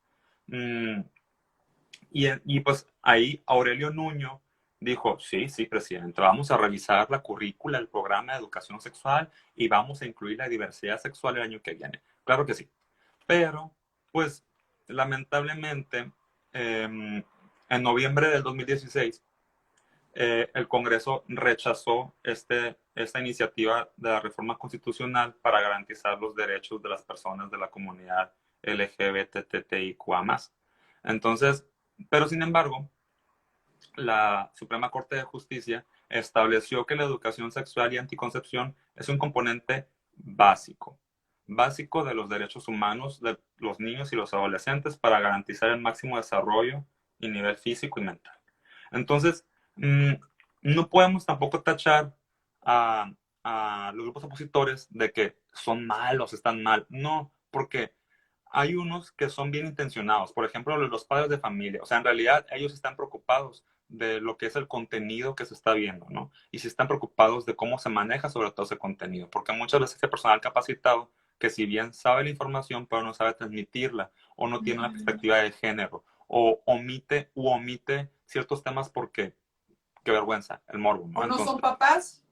Speaker 3: Y pues ahí Aurelio Nuño dijo, sí, presidente, vamos a revisar la currícula, el programa de educación sexual y vamos a incluir la diversidad sexual el año que viene. Claro que sí. Pero, pues, lamentablemente, en noviembre del 2016, el Congreso rechazó esta iniciativa de la reforma constitucional para garantizar los derechos de las personas de la comunidad LGBTTIQA+. Entonces, pero sin embargo, la Suprema Corte de Justicia estableció que la educación sexual y anticoncepción es un componente básico de los derechos humanos de los niños y los adolescentes para garantizar el máximo desarrollo y nivel físico y mental. Entonces, no podemos tampoco tachar a los grupos opositores de que son malos, están mal. No, porque hay unos que son bien intencionados. Por ejemplo, los padres de familia. O sea, en realidad ellos están preocupados de lo que es el contenido que se está viendo, ¿no? Y si están preocupados de cómo se maneja sobre todo ese contenido. Porque muchas veces el personal capacitado, que si bien sabe la información, pero no sabe transmitirla, o no tiene una perspectiva de género, o omite ciertos temas porque, qué vergüenza, el morbo, ¿no?
Speaker 1: ¿O no
Speaker 3: Entonces,
Speaker 1: son papás?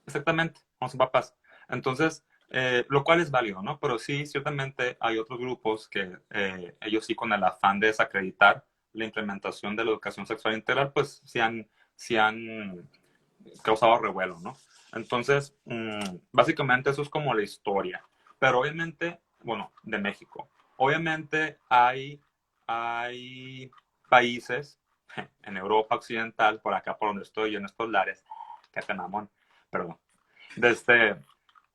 Speaker 3: exactamente, no son papás. Entonces, lo cual es válido, ¿no? Pero sí, ciertamente hay otros grupos que ellos sí con el afán de desacreditar la implementación de la educación sexual integral, pues sí han causado revuelo, ¿no? Entonces, básicamente eso es como la historia. Pero obviamente, bueno, de México. Obviamente hay países en Europa Occidental, por acá por donde estoy, en estos lares, que mamón, perdón, desde,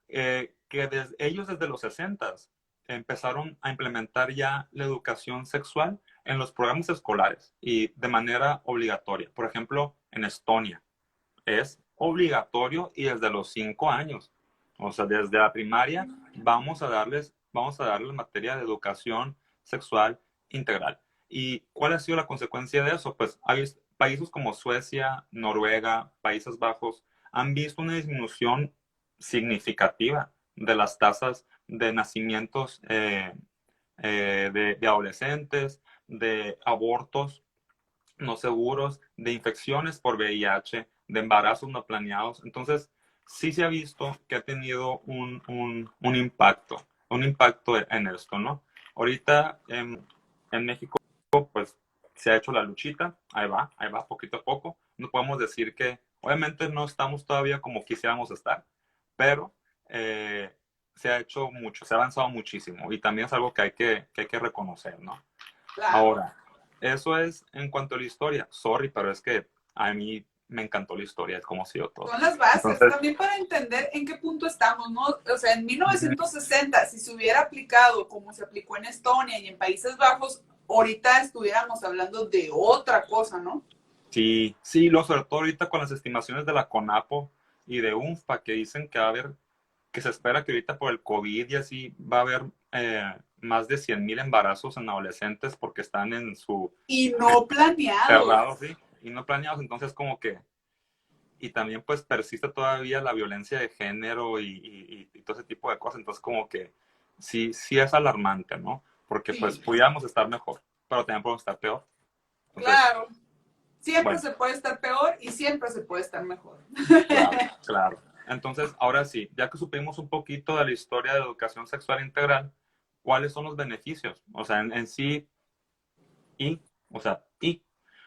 Speaker 3: ellos desde los 60 empezaron a implementar ya la educación sexual en los programas escolares y de manera obligatoria. Por ejemplo, en Estonia es obligatorio y desde los 5 años. O sea, desde la primaria vamos a darles materia de educación sexual integral. ¿Y cuál ha sido la consecuencia de eso? Pues hay países como Suecia, Noruega, Países Bajos han visto una disminución significativa de las tasas de nacimientos de adolescentes, de abortos no seguros, de infecciones por VIH, de embarazos no planeados. Entonces, sí se ha visto que ha tenido un impacto en esto, ¿no? Ahorita en México, pues se ha hecho la luchita, ahí va, poquito a poco. No podemos decir que, obviamente no estamos todavía como quisiéramos estar, pero se ha hecho mucho, se ha avanzado muchísimo y también es algo que hay que reconocer, ¿no?
Speaker 1: Claro.
Speaker 3: Ahora, eso es en cuanto a la historia. Sorry, pero es que a mí me encantó la historia, es como si yo todo.
Speaker 1: Son las bases,
Speaker 3: Entonces,
Speaker 1: también para entender en qué punto estamos, ¿no? O sea, en 1960, si se hubiera aplicado como se aplicó en Estonia y en Países Bajos, ahorita estuviéramos hablando de otra cosa, ¿no?
Speaker 3: sí, sobre todo ahorita con las estimaciones de la CONAPO y de UNFPA que dicen que va a haber, que se espera que ahorita por el COVID y así va a haber más de 100,000 embarazos en adolescentes porque están en su
Speaker 1: Y no planeados.
Speaker 3: cerrado, ¿sí? Y no planeados, entonces como que y también pues persiste todavía la violencia de género y todo ese tipo de cosas. Entonces como que sí es alarmante, ¿no? Porque
Speaker 1: Sí.
Speaker 3: pues pudiéramos estar mejor, pero también podemos estar peor. Entonces,
Speaker 1: Claro. Siempre
Speaker 3: bueno,
Speaker 1: se puede estar peor y siempre se puede estar mejor.
Speaker 3: claro, claro. Entonces, ahora sí, ya que supimos un poquito de la historia de la educación sexual integral, ¿cuáles son los beneficios? O sea, en sí,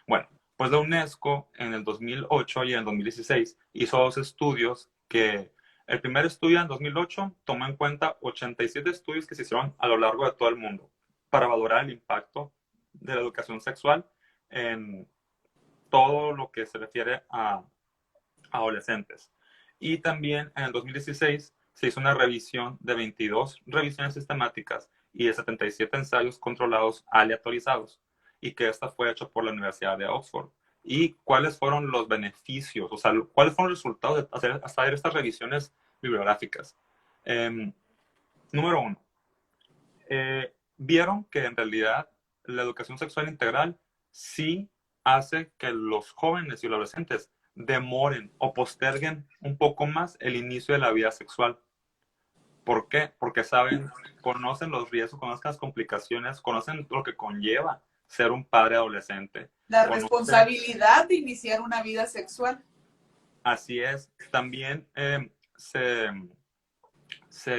Speaker 3: bueno, pues la UNESCO en el 2008 y en el 2016 hizo dos estudios que el primer estudio en 2008 tomó en cuenta 87 estudios que se hicieron a lo largo de todo el mundo para valorar el impacto de la educación sexual en todo lo que se refiere a adolescentes. Y también en el 2016 se hizo una revisión de 22 revisiones sistemáticas y de 77 ensayos controlados aleatorizados y que esta fue hecha por la Universidad de Oxford. ¿Y cuáles fueron los beneficios? O sea, ¿cuáles fueron los resultados de hacer estas revisiones bibliográficas? Número uno, vieron que en realidad la educación sexual integral sí hace que los jóvenes y los adolescentes demoren o posterguen un poco más el inicio de la vida sexual. ¿Por qué? Porque saben, conocen los riesgos, conocen las complicaciones, conocen lo que conlleva ser un padre adolescente.
Speaker 1: La
Speaker 3: Conocen,
Speaker 1: responsabilidad de iniciar una vida sexual.
Speaker 3: así es. También se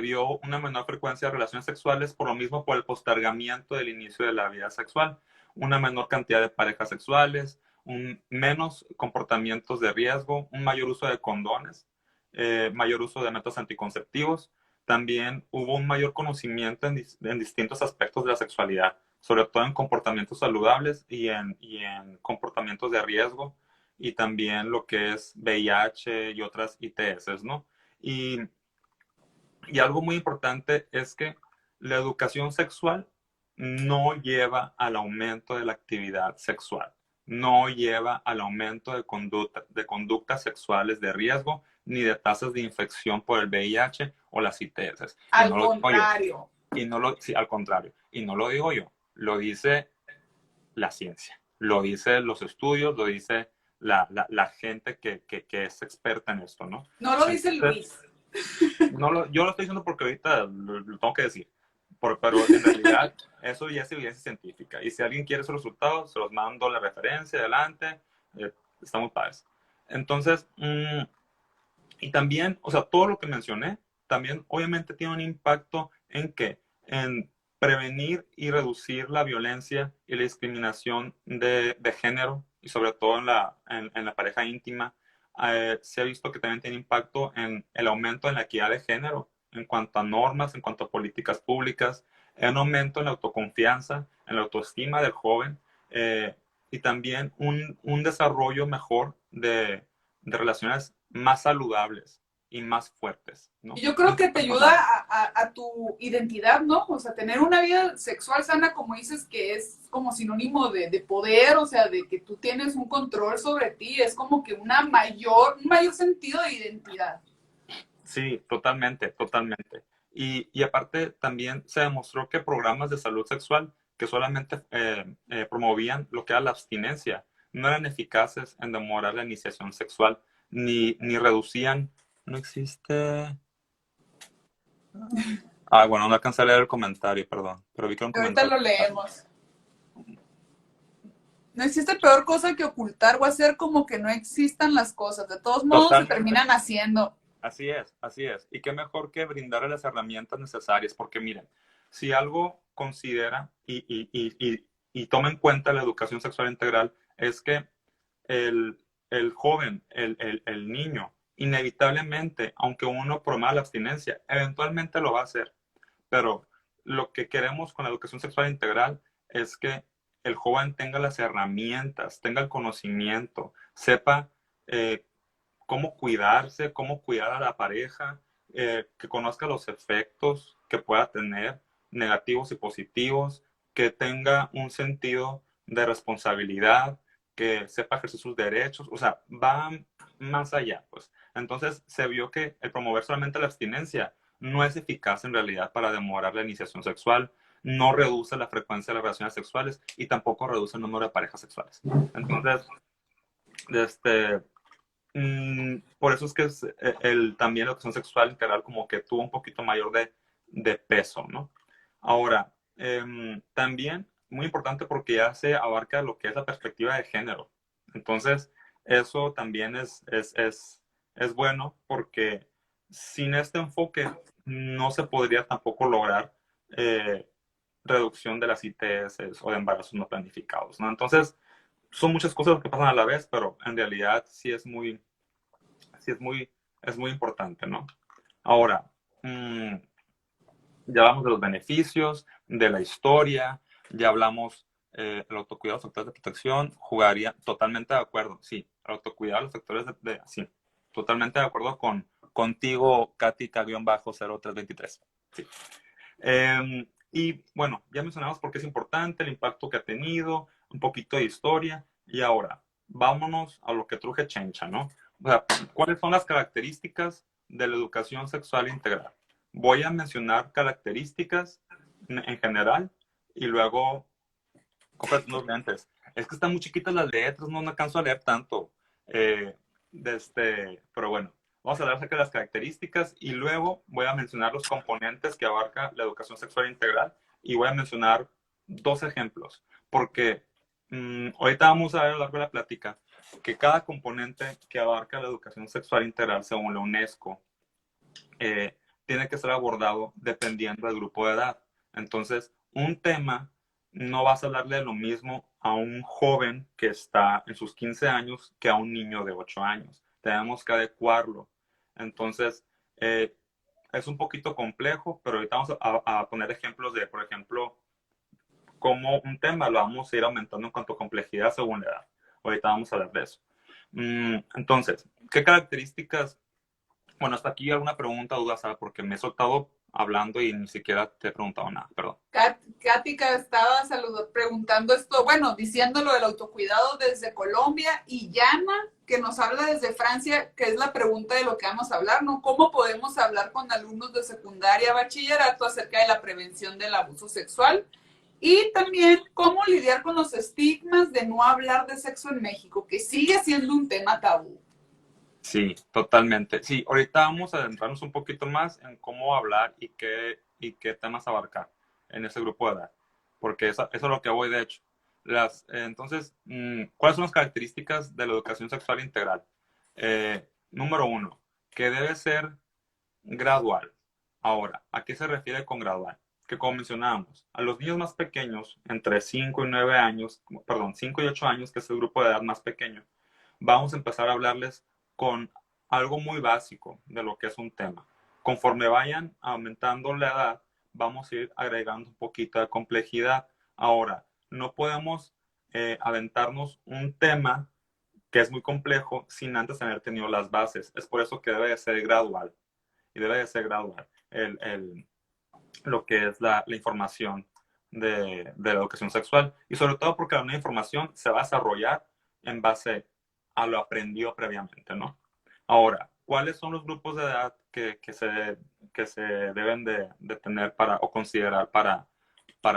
Speaker 3: vio una menor frecuencia de relaciones sexuales por lo mismo por el postergamiento del inicio de la vida sexual, una menor cantidad de parejas sexuales, menos comportamientos de riesgo, un mayor uso de condones, mayor uso de métodos anticonceptivos. También hubo un mayor conocimiento en distintos aspectos de la sexualidad, sobre todo en comportamientos saludables y en comportamientos de riesgo, y también lo que es VIH y otras ITS, ¿no? Y algo muy importante es que la educación sexual no lleva al aumento de la actividad sexual, no lleva al aumento de conductas sexuales de riesgo, ni de tasas de infección por el VIH o las ITS.
Speaker 1: Al contrario.
Speaker 3: Y no lo, sí, al contrario, y no lo digo yo, lo dice la ciencia, lo dice los estudios, lo dice la gente que es experta en esto, ¿no?
Speaker 1: No lo dice
Speaker 3: Entonces,
Speaker 1: Luis.
Speaker 3: yo lo estoy diciendo porque ahorita lo tengo que decir, pero en realidad eso ya es evidencia científica. Y si alguien quiere esos resultados, se los mando la referencia adelante, estamos padres. Entonces, y también, o sea, todo lo que mencioné, también obviamente tiene un impacto en qué, en prevenir y reducir la violencia y la discriminación de género, y sobre todo en la pareja íntima. Se ha visto que también tiene impacto en el aumento en la equidad de género, en cuanto a normas, en cuanto a políticas públicas, en un aumento en la autoconfianza, en la autoestima del joven, y también un desarrollo mejor de relaciones más saludables y más fuertes,
Speaker 1: Y
Speaker 3: ¿no?
Speaker 1: yo creo que te ayuda a tu identidad, ¿no? O sea, tener una vida sexual sana, como dices, que es como sinónimo de poder, o sea, de que tú tienes un control sobre ti, es como que un mayor sentido de identidad.
Speaker 3: Sí, totalmente, totalmente. Y aparte también se demostró que programas de salud sexual que solamente promovían lo que era la abstinencia no eran eficaces en demorar la iniciación sexual ni reducían. No existe. Ah, bueno, no alcancé a leer el comentario, perdón, pero vi que era un
Speaker 1: Ahorita
Speaker 3: comentario.
Speaker 1: lo leemos. No existe peor cosa que ocultar o hacer como que no existan las cosas. De todos modos se
Speaker 3: Totalmente.
Speaker 1: terminan haciendo.
Speaker 3: Así es, así es. Y qué mejor que brindarle las herramientas necesarias, porque miren, si algo considera y toma en cuenta la educación sexual integral, es que el, el joven, el niño, inevitablemente, aunque uno promueva la abstinencia, eventualmente lo va a hacer. Pero lo que queremos con la educación sexual integral es que el joven tenga las herramientas, tenga el conocimiento, sepa eh, cómo cuidarse, cómo cuidar a la pareja, que conozca los efectos que pueda tener, negativos y positivos, que tenga un sentido de responsabilidad, que sepa ejercer sus derechos, o sea, va más allá, pues. Entonces se vio que el promover solamente la abstinencia no es eficaz en realidad para demorar la iniciación sexual, no reduce la frecuencia de las relaciones sexuales y tampoco reduce el número de parejas sexuales. Entonces, este, por eso es que también la educación sexual integral como que tuvo un poquito mayor de peso, ¿no? Ahora, también muy importante porque ya se abarca lo que es la perspectiva de género. Entonces, eso también es bueno porque sin este enfoque no se podría tampoco lograr eh, reducción de las ITS o de embarazos no planificados, ¿no? Entonces, son muchas cosas que pasan a la vez, pero en realidad sí es muy importante, ¿no? Ahora, ya hablamos de los beneficios, de la historia, ya hablamos del autocuidado, factores de protección, jugaría totalmente de acuerdo, sí, el autocuidado, los factores sí, totalmente de acuerdo contigo, Katy-0323, sí. Y bueno, ya mencionamos por qué es importante, el impacto que ha tenido, un poquito de historia, y ahora, vámonos a lo que truje Chencha, ¿no? O sea, ¿cuáles son las características de la educación sexual integral? Voy a mencionar características en general y luego, cómprate unos lentes. Es que están muy chiquitas las letras, no alcanzo a leer tanto. Pero bueno, vamos a hablar acerca de las características y luego voy a mencionar los componentes que abarca la educación sexual integral y voy a mencionar dos ejemplos, porque ahorita vamos a ver a lo largo de la plática que cada componente que abarca la educación sexual integral según la UNESCO tiene que ser abordado dependiendo del grupo de edad. Entonces, un tema no vas a hablarle de lo mismo a un joven que está en sus 15 años que a un niño de 8 años. Tenemos que adecuarlo. Entonces, es un poquito complejo, pero ahorita vamos a poner ejemplos de, por ejemplo, cómo un tema lo vamos a ir aumentando en cuanto a complejidad según la edad. Ahorita vamos a hablar de eso. Entonces, ¿qué características? Bueno, hasta aquí alguna pregunta o duda, ¿sabes? Porque me he soltado hablando y ni siquiera te he preguntado nada, perdón.
Speaker 1: Katica estaba preguntando esto, bueno, diciendo lo del autocuidado desde Colombia, y Yana, que nos habla desde Francia, que es la pregunta de lo que vamos a hablar, ¿no? ¿Cómo podemos hablar con alumnos de secundaria, bachillerato acerca de la prevención del abuso sexual? Y también cómo lidiar con los estigmas de no hablar de sexo en México, que sigue siendo un tema tabú.
Speaker 3: Sí, totalmente. Sí, ahorita vamos a adentrarnos un poquito más en cómo hablar y qué temas abarcar en ese grupo de edad, porque eso es lo que voy, de hecho. Entonces, ¿cuáles son las características de la educación sexual integral? Número uno, que debe ser gradual. Ahora, ¿a qué se refiere con gradual? Que como mencionábamos, a los niños más pequeños, entre 5 y 9 años, perdón, 5 y 8 años, que es el grupo de edad más pequeño, vamos a empezar a hablarles con algo muy básico de lo que es un tema. Conforme vayan aumentando la edad, vamos a ir agregando un poquito de complejidad. Ahora, no podemos aventarnos un tema que es muy complejo sin antes haber tenido las bases. Es por eso que debe de ser gradual. Y debe de ser gradual lo que es la información de la educación sexual. Y sobre todo porque la nueva información se va a desarrollar en base a lo aprendido previamente, ¿no? Ahora, ¿cuáles son los grupos de edad que se deben de tener o considerar para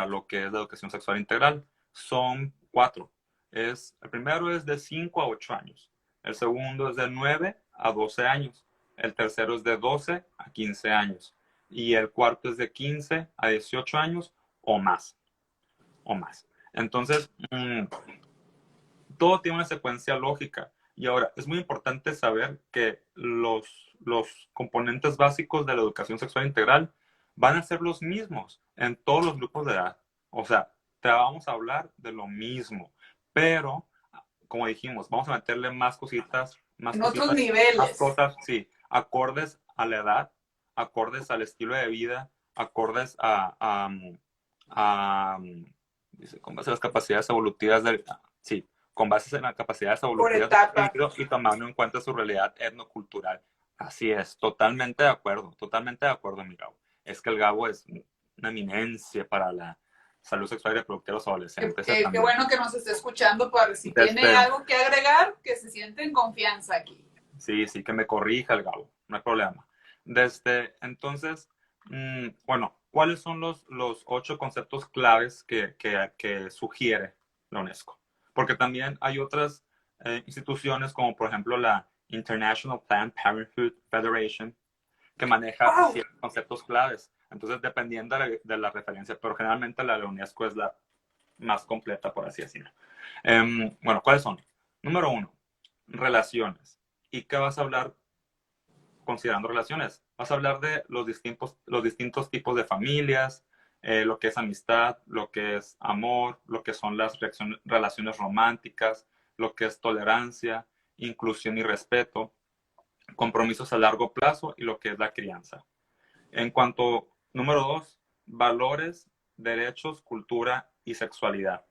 Speaker 3: lo que es la educación sexual integral? Son 4. El primero es de 5 a 8 años. El segundo es de 9 a 12 años. El tercero es de 12 a 15 años. Y el cuarto es de 15 a 18 años o más. Entonces, todo tiene una secuencia lógica. Y ahora, es muy importante saber que los componentes básicos de la educación sexual integral van a ser los mismos en todos los grupos de edad. O sea, te vamos a hablar de lo mismo, pero, como dijimos, vamos a meterle más cositas,
Speaker 1: otros niveles.
Speaker 3: Más cosas, sí, acordes a la edad, acordes al estilo de vida, acordes dice, con base a las capacidades evolutivas sí, con base en las capacidades evolutivas y tomando en cuenta su realidad etnocultural. Así es, totalmente de acuerdo, mi Gabo. Es que el Gabo es una eminencia para la salud sexual y reproductiva de los adolescentes.
Speaker 1: Qué bueno que nos esté escuchando, para si tiene algo que agregar, que se siente en confianza aquí.
Speaker 3: Sí, que me corrija el Gabo, no hay problema. Entonces, bueno, ¿cuáles son los 8 conceptos claves que sugiere la UNESCO? Porque también hay otras instituciones, como por ejemplo la International Planned Parenthood Federation, que maneja ciertos conceptos claves. Entonces, dependiendo de la referencia, pero generalmente la de la UNESCO es la más completa, por así decirlo. Bueno, ¿cuáles son? Número 1, relaciones. ¿Y qué vas a hablar considerando relaciones? Vas a hablar de los distintos tipos de familias, lo que es amistad, lo que es amor, lo que son las relaciones románticas, lo que es tolerancia, inclusión y respeto, compromisos a largo plazo y lo que es la crianza. En cuanto, número 2, valores, derechos, cultura y sexualidad.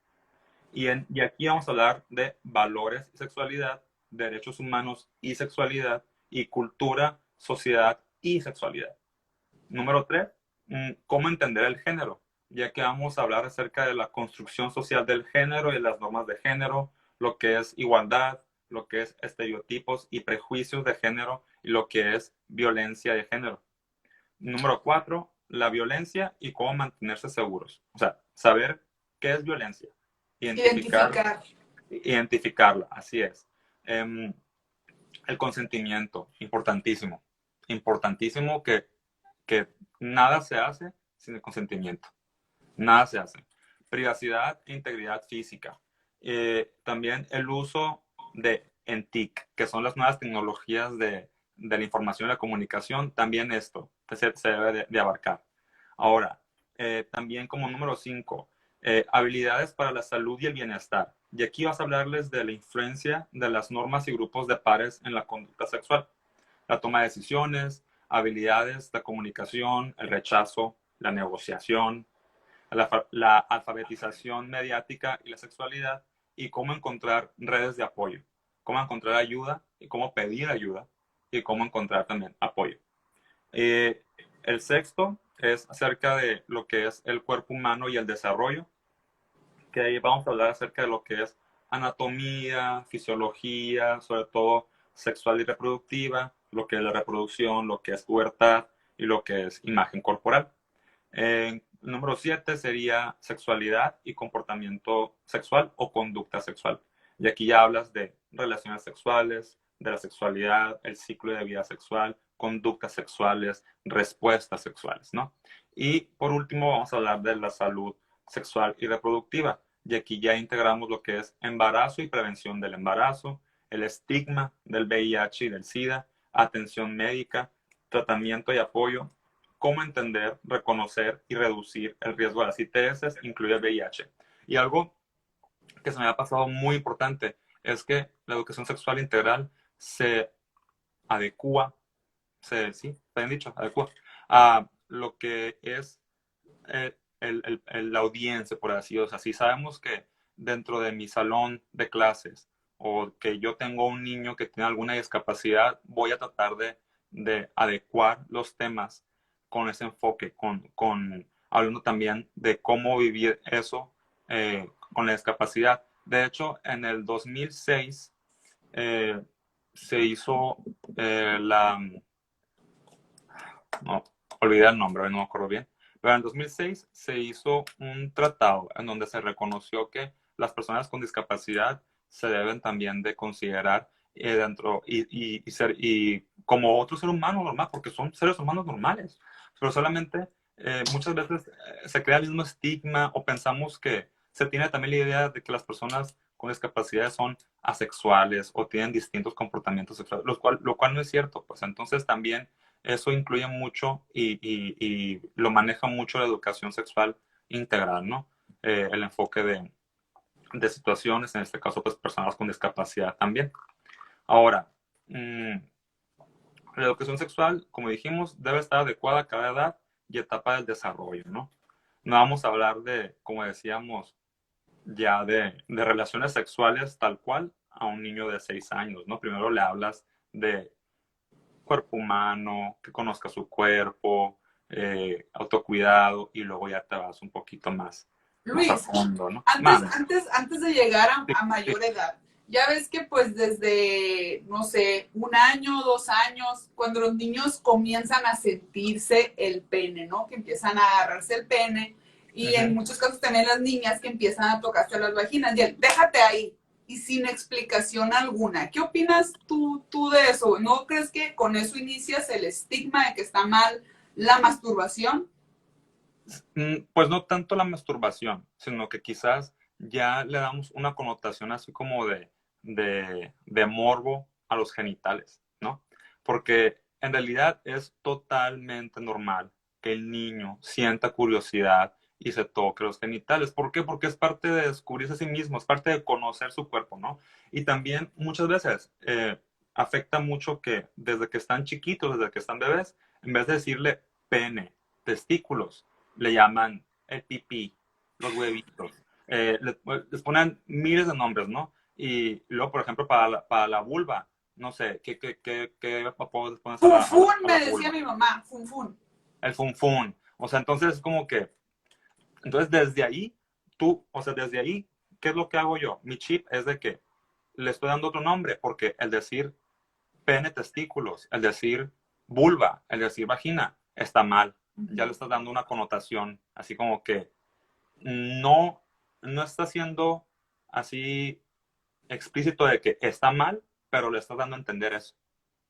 Speaker 3: Y aquí vamos a hablar de valores y sexualidad, derechos humanos y sexualidad, y cultura, sociedad y sexualidad. Número 3, cómo entender el género, ya que vamos a hablar acerca de la construcción social del género y las normas de género, lo que es igualdad, lo que es estereotipos y prejuicios de género y lo que es violencia de género. Número 4, la violencia y cómo mantenerse seguros. O sea, saber qué es violencia. Identificarla, así es. El consentimiento, importantísimo. Importantísimo que nada se hace sin el consentimiento. Nada se hace. Privacidad e integridad física. También el uso de ENTIC, que son las nuevas tecnologías de la información y la comunicación. También esto se debe de abarcar. Ahora, también como número 5, habilidades para la salud y el bienestar. Y aquí vas a hablarles de la influencia de las normas y grupos de pares en la conducta sexual, la toma de decisiones, habilidades, la comunicación, el rechazo, la negociación, la alfabetización mediática y la sexualidad, y cómo encontrar redes de apoyo, cómo encontrar ayuda y cómo pedir ayuda y cómo encontrar también apoyo. El sexto es acerca de lo que es el cuerpo humano y el desarrollo, que ahí vamos a hablar acerca de lo que es anatomía, fisiología, sobre todo sexual y reproductiva, lo que es la reproducción, lo que es pubertad y lo que es imagen corporal. Número 7 sería sexualidad y comportamiento sexual o conducta sexual. Y aquí ya hablas de relaciones sexuales, de la sexualidad, el ciclo de vida sexual, conductas sexuales, respuestas sexuales, ¿no? Y por último vamos a hablar de la salud sexual y reproductiva. Y aquí ya integramos lo que es embarazo y prevención del embarazo, el estigma del VIH y del SIDA, atención médica, tratamiento y apoyo, cómo entender, reconocer y reducir el riesgo de las ITS, incluye el VIH. Y algo que se me ha pasado muy importante es que la educación sexual integral se adecua, sí, bien dicho, adecua a lo que es la audiencia, por así decirlo. O sea, si sabemos que dentro de mi salón de clases o que yo tengo un niño que tiene alguna discapacidad, voy a tratar de adecuar los temas con ese enfoque, hablando también de cómo vivir eso con la discapacidad. De hecho, en el 2006 se hizo no, olvidé el nombre, no me acuerdo bien, pero en el 2006 se hizo un tratado en donde se reconoció que las personas con discapacidad se deben también de considerar dentro y como otro ser humano normal, porque son seres humanos normales, pero solamente muchas veces se crea el mismo estigma o pensamos que se tiene también la idea de que las personas con discapacidades son asexuales o tienen distintos comportamientos sexuales, lo cual no es cierto. Pues entonces también eso incluye mucho y lo maneja mucho la educación sexual integral, ¿no? El enfoque de situaciones, en este caso, pues personas con discapacidad también. Ahora, la educación sexual, como dijimos, debe estar adecuada a cada edad y etapa del desarrollo, ¿no? No vamos a hablar de, como decíamos, ya de relaciones sexuales tal cual a un niño de 6 años, ¿no? Primero le hablas de cuerpo humano, que conozca su cuerpo, autocuidado, y luego ya te vas un poquito más a
Speaker 1: Luis,
Speaker 3: fondo, ¿no?
Speaker 1: antes de llegar
Speaker 3: Sí,
Speaker 1: a
Speaker 3: sí.
Speaker 1: mayor edad, ya ves que pues desde, no sé, 1 año, 2 años, cuando los niños comienzan a sentirse el pene, ¿no? Que empiezan a agarrarse el pene y en muchos casos también las niñas que empiezan a tocarse las vaginas. Y él, déjate ahí y sin explicación alguna. ¿Qué opinas tú de eso? ¿No crees que con eso inicias el estigma de que está mal la masturbación?
Speaker 3: Pues no tanto la masturbación, sino que quizás ya le damos una connotación así como de morbo a los genitales, ¿no? Porque en realidad es totalmente normal que el niño sienta curiosidad y se toque los genitales. ¿Por qué? Porque es parte de descubrirse a sí mismo, es parte de conocer su cuerpo, ¿no? Y también muchas veces afecta mucho que desde que están chiquitos, desde que están bebés, en vez de decirle pene, testículos, le llaman el pipí, los huevitos. Les ponen miles de nombres, ¿no? Y luego, por ejemplo, para la vulva, no sé, ¿qué apodo les pones a
Speaker 1: Funfun,
Speaker 3: a
Speaker 1: me
Speaker 3: la
Speaker 1: decía
Speaker 3: vulva?
Speaker 1: mi mamá, funfun.
Speaker 3: El funfun. O sea, entonces es como que, entonces desde ahí, o sea, desde ahí, ¿qué es lo que hago yo? Mi chip es de que le estoy dando otro nombre, porque el decir pene, testículos, el decir vulva, el decir vagina, está mal. Ya le estás dando una connotación, así como que no, no está siendo así explícito de que está mal, pero le estás dando a entender eso.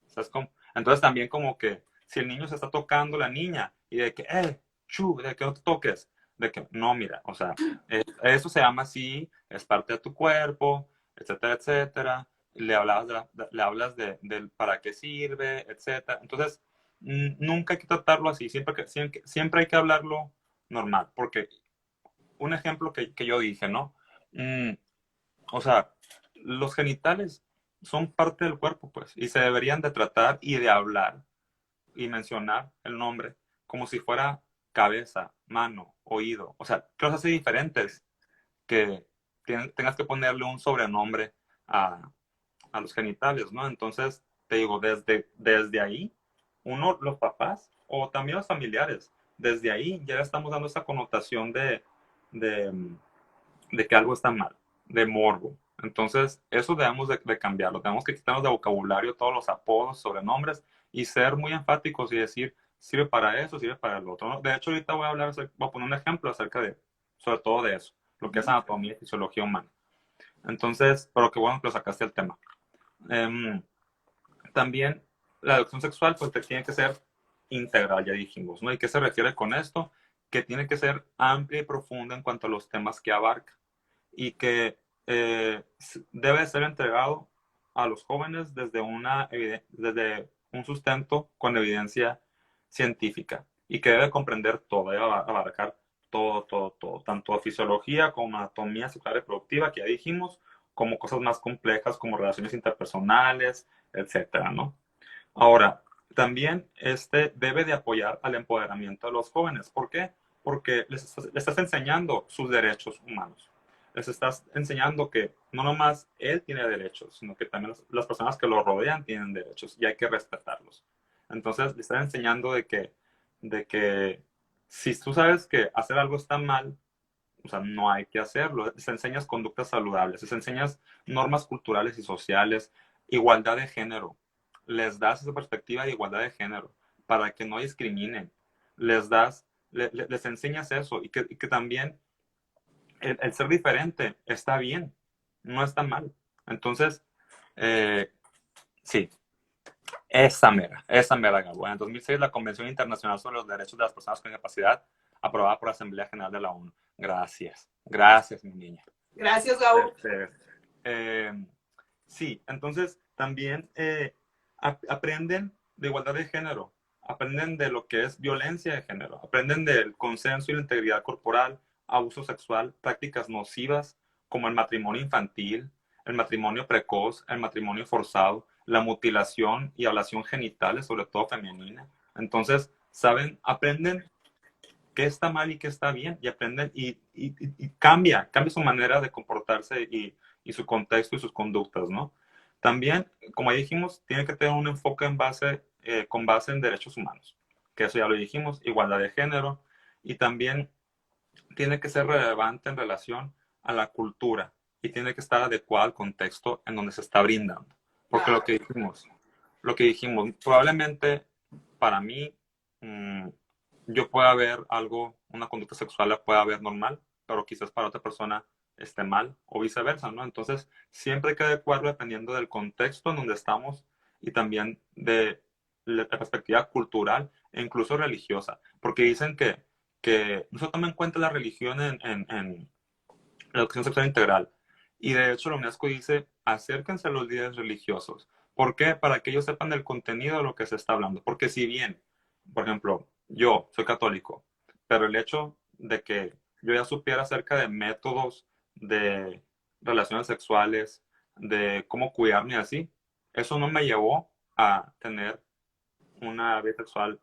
Speaker 3: ¿Sabes cómo? Entonces también como que si el niño se está tocando la niña y de que, de que no te toques, de que no, mira, o sea, eso se llama así, es parte de tu cuerpo, etcétera, etcétera. Le hablas del para qué sirve, etcétera. Entonces, nunca hay que tratarlo así, siempre hay que hablarlo normal, porque un ejemplo que yo dije, ¿no? Mm, o sea, los genitales son parte del cuerpo, pues, y se deberían de tratar y de hablar y mencionar el nombre como si fuera cabeza, mano, oído. O sea, cosas así diferentes que tengas que ponerle un sobrenombre a, a los genitales, ¿no? Entonces, te digo, desde ahí, uno, los papás o también los familiares desde ahí ya le estamos dando esa connotación de que algo está mal, de morbo. Entonces, eso debemos de cambiarlo. Tenemos que quitarnos de vocabulario todos los apodos, sobrenombres y ser muy enfáticos y decir, sirve para eso, sirve para el otro, ¿no? De hecho, ahorita voy a poner un ejemplo acerca de, sobre todo de eso, lo que es anatomía y fisiología humana. Entonces, pero qué bueno que lo sacaste el tema. También la educación sexual pues tiene que ser integral, ya dijimos, ¿no? ¿Y qué se refiere con esto? Que tiene que ser amplia y profunda en cuanto a los temas que abarca y que debe ser entregado a los jóvenes desde un sustento con evidencia científica y que debe comprender todo, debe abarcar todo, tanto fisiología como anatomía sexual reproductiva, que ya dijimos, como cosas más complejas como relaciones interpersonales, etcétera, ¿no? Ahora, también debe de apoyar al empoderamiento de los jóvenes. ¿Por qué? Porque les estás enseñando sus derechos humanos. Les estás enseñando que no nomás él tiene derechos, sino que también las personas que lo rodean tienen derechos y hay que respetarlos. Entonces, le estás enseñando de que si tú sabes que hacer algo está mal, o sea, no hay que hacerlo. Les enseñas conductas saludables, les enseñas normas culturales y sociales, igualdad de género. Les das esa perspectiva de igualdad de género para que no discriminen. Les enseñas eso y que también el ser diferente está bien, no está mal. Entonces, sí, esa mera, Gabo. En 2006, la Convención Internacional sobre los Derechos de las Personas con Discapacidad, aprobada por la Asamblea General de la ONU. Gracias, mi niña.
Speaker 1: Gracias, Gabo.
Speaker 3: Sí, entonces también aprenden de igualdad de género, aprenden de lo que es violencia de género, aprenden del consenso y la integridad corporal, abuso sexual, prácticas nocivas como el matrimonio infantil, el matrimonio precoz, el matrimonio forzado, la mutilación y ablación genitales, sobre todo femenina. Entonces, aprenden qué está mal y qué está bien, y aprenden y cambia su manera de comportarse y su contexto y sus conductas, ¿no? También, como ya dijimos, tiene que tener un enfoque con base en derechos humanos, que eso ya lo dijimos, igualdad de género, y también tiene que ser relevante en relación a la cultura y tiene que estar adecuado al contexto en donde se está brindando. Porque lo que dijimos, probablemente para mí, yo pueda ver una conducta sexual la pueda ver normal, pero quizás para otra persona esté mal o viceversa, ¿no? Entonces, siempre hay que adecuarlo dependiendo del contexto en donde estamos y también de la perspectiva cultural e incluso religiosa, porque dicen que no se toma en cuenta la religión en la educación sexual integral. Y de hecho la UNESCO dice, acérquense a los líderes religiosos. ¿Por qué? Para que ellos sepan el contenido de lo que se está hablando. Porque si bien, por ejemplo, yo soy católico, pero el hecho de que yo ya supiera acerca de métodos de relaciones sexuales, de cómo cuidarme así, eso no me llevó a tener una vida sexual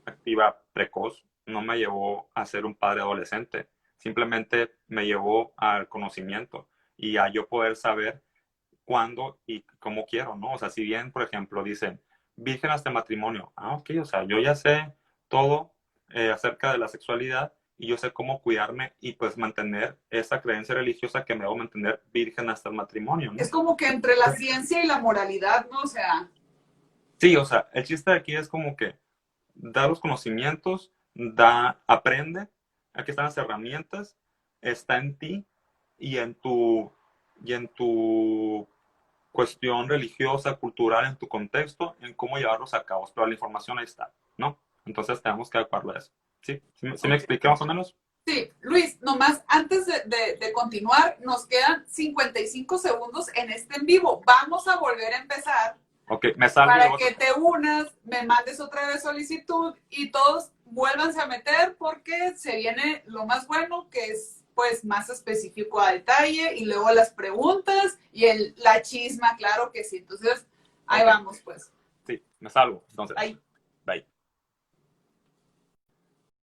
Speaker 3: activa precoz, no me llevó a ser un padre adolescente, simplemente me llevó al conocimiento y a yo poder saber cuándo y cómo quiero, ¿no? O sea, si bien, por ejemplo, dicen, virgen hasta el matrimonio, ok, o sea, yo ya sé todo acerca de la sexualidad y yo sé cómo cuidarme y pues mantener esa creencia religiosa que me va a mantener virgen hasta el matrimonio, ¿no?
Speaker 1: Es como que entre la ciencia y la moralidad, ¿no? O sea...
Speaker 3: Sí, o sea, el chiste de aquí es como que da los conocimientos, aprende, aquí están las herramientas, está en ti y en tu cuestión religiosa, cultural, en tu contexto, en cómo llevarlos a cabo, pero la información ahí está, ¿no? Entonces tenemos que adecuarlo a eso. ¿Sí? ¿Sí me expliqué más o menos?
Speaker 1: Sí, Luis, nomás antes de continuar, nos quedan 55 segundos en este en vivo. Vamos a volver a empezar.
Speaker 3: Ok, me salgo.
Speaker 1: Para que te unas, me mandes otra vez solicitud y todos vuélvanse a meter porque se viene lo más bueno, que es pues más específico a detalle, y luego las preguntas y la chisma, claro que sí. Entonces, ahí vamos pues.
Speaker 3: Sí, me salgo. Entonces,
Speaker 1: Bye.
Speaker 3: Bye.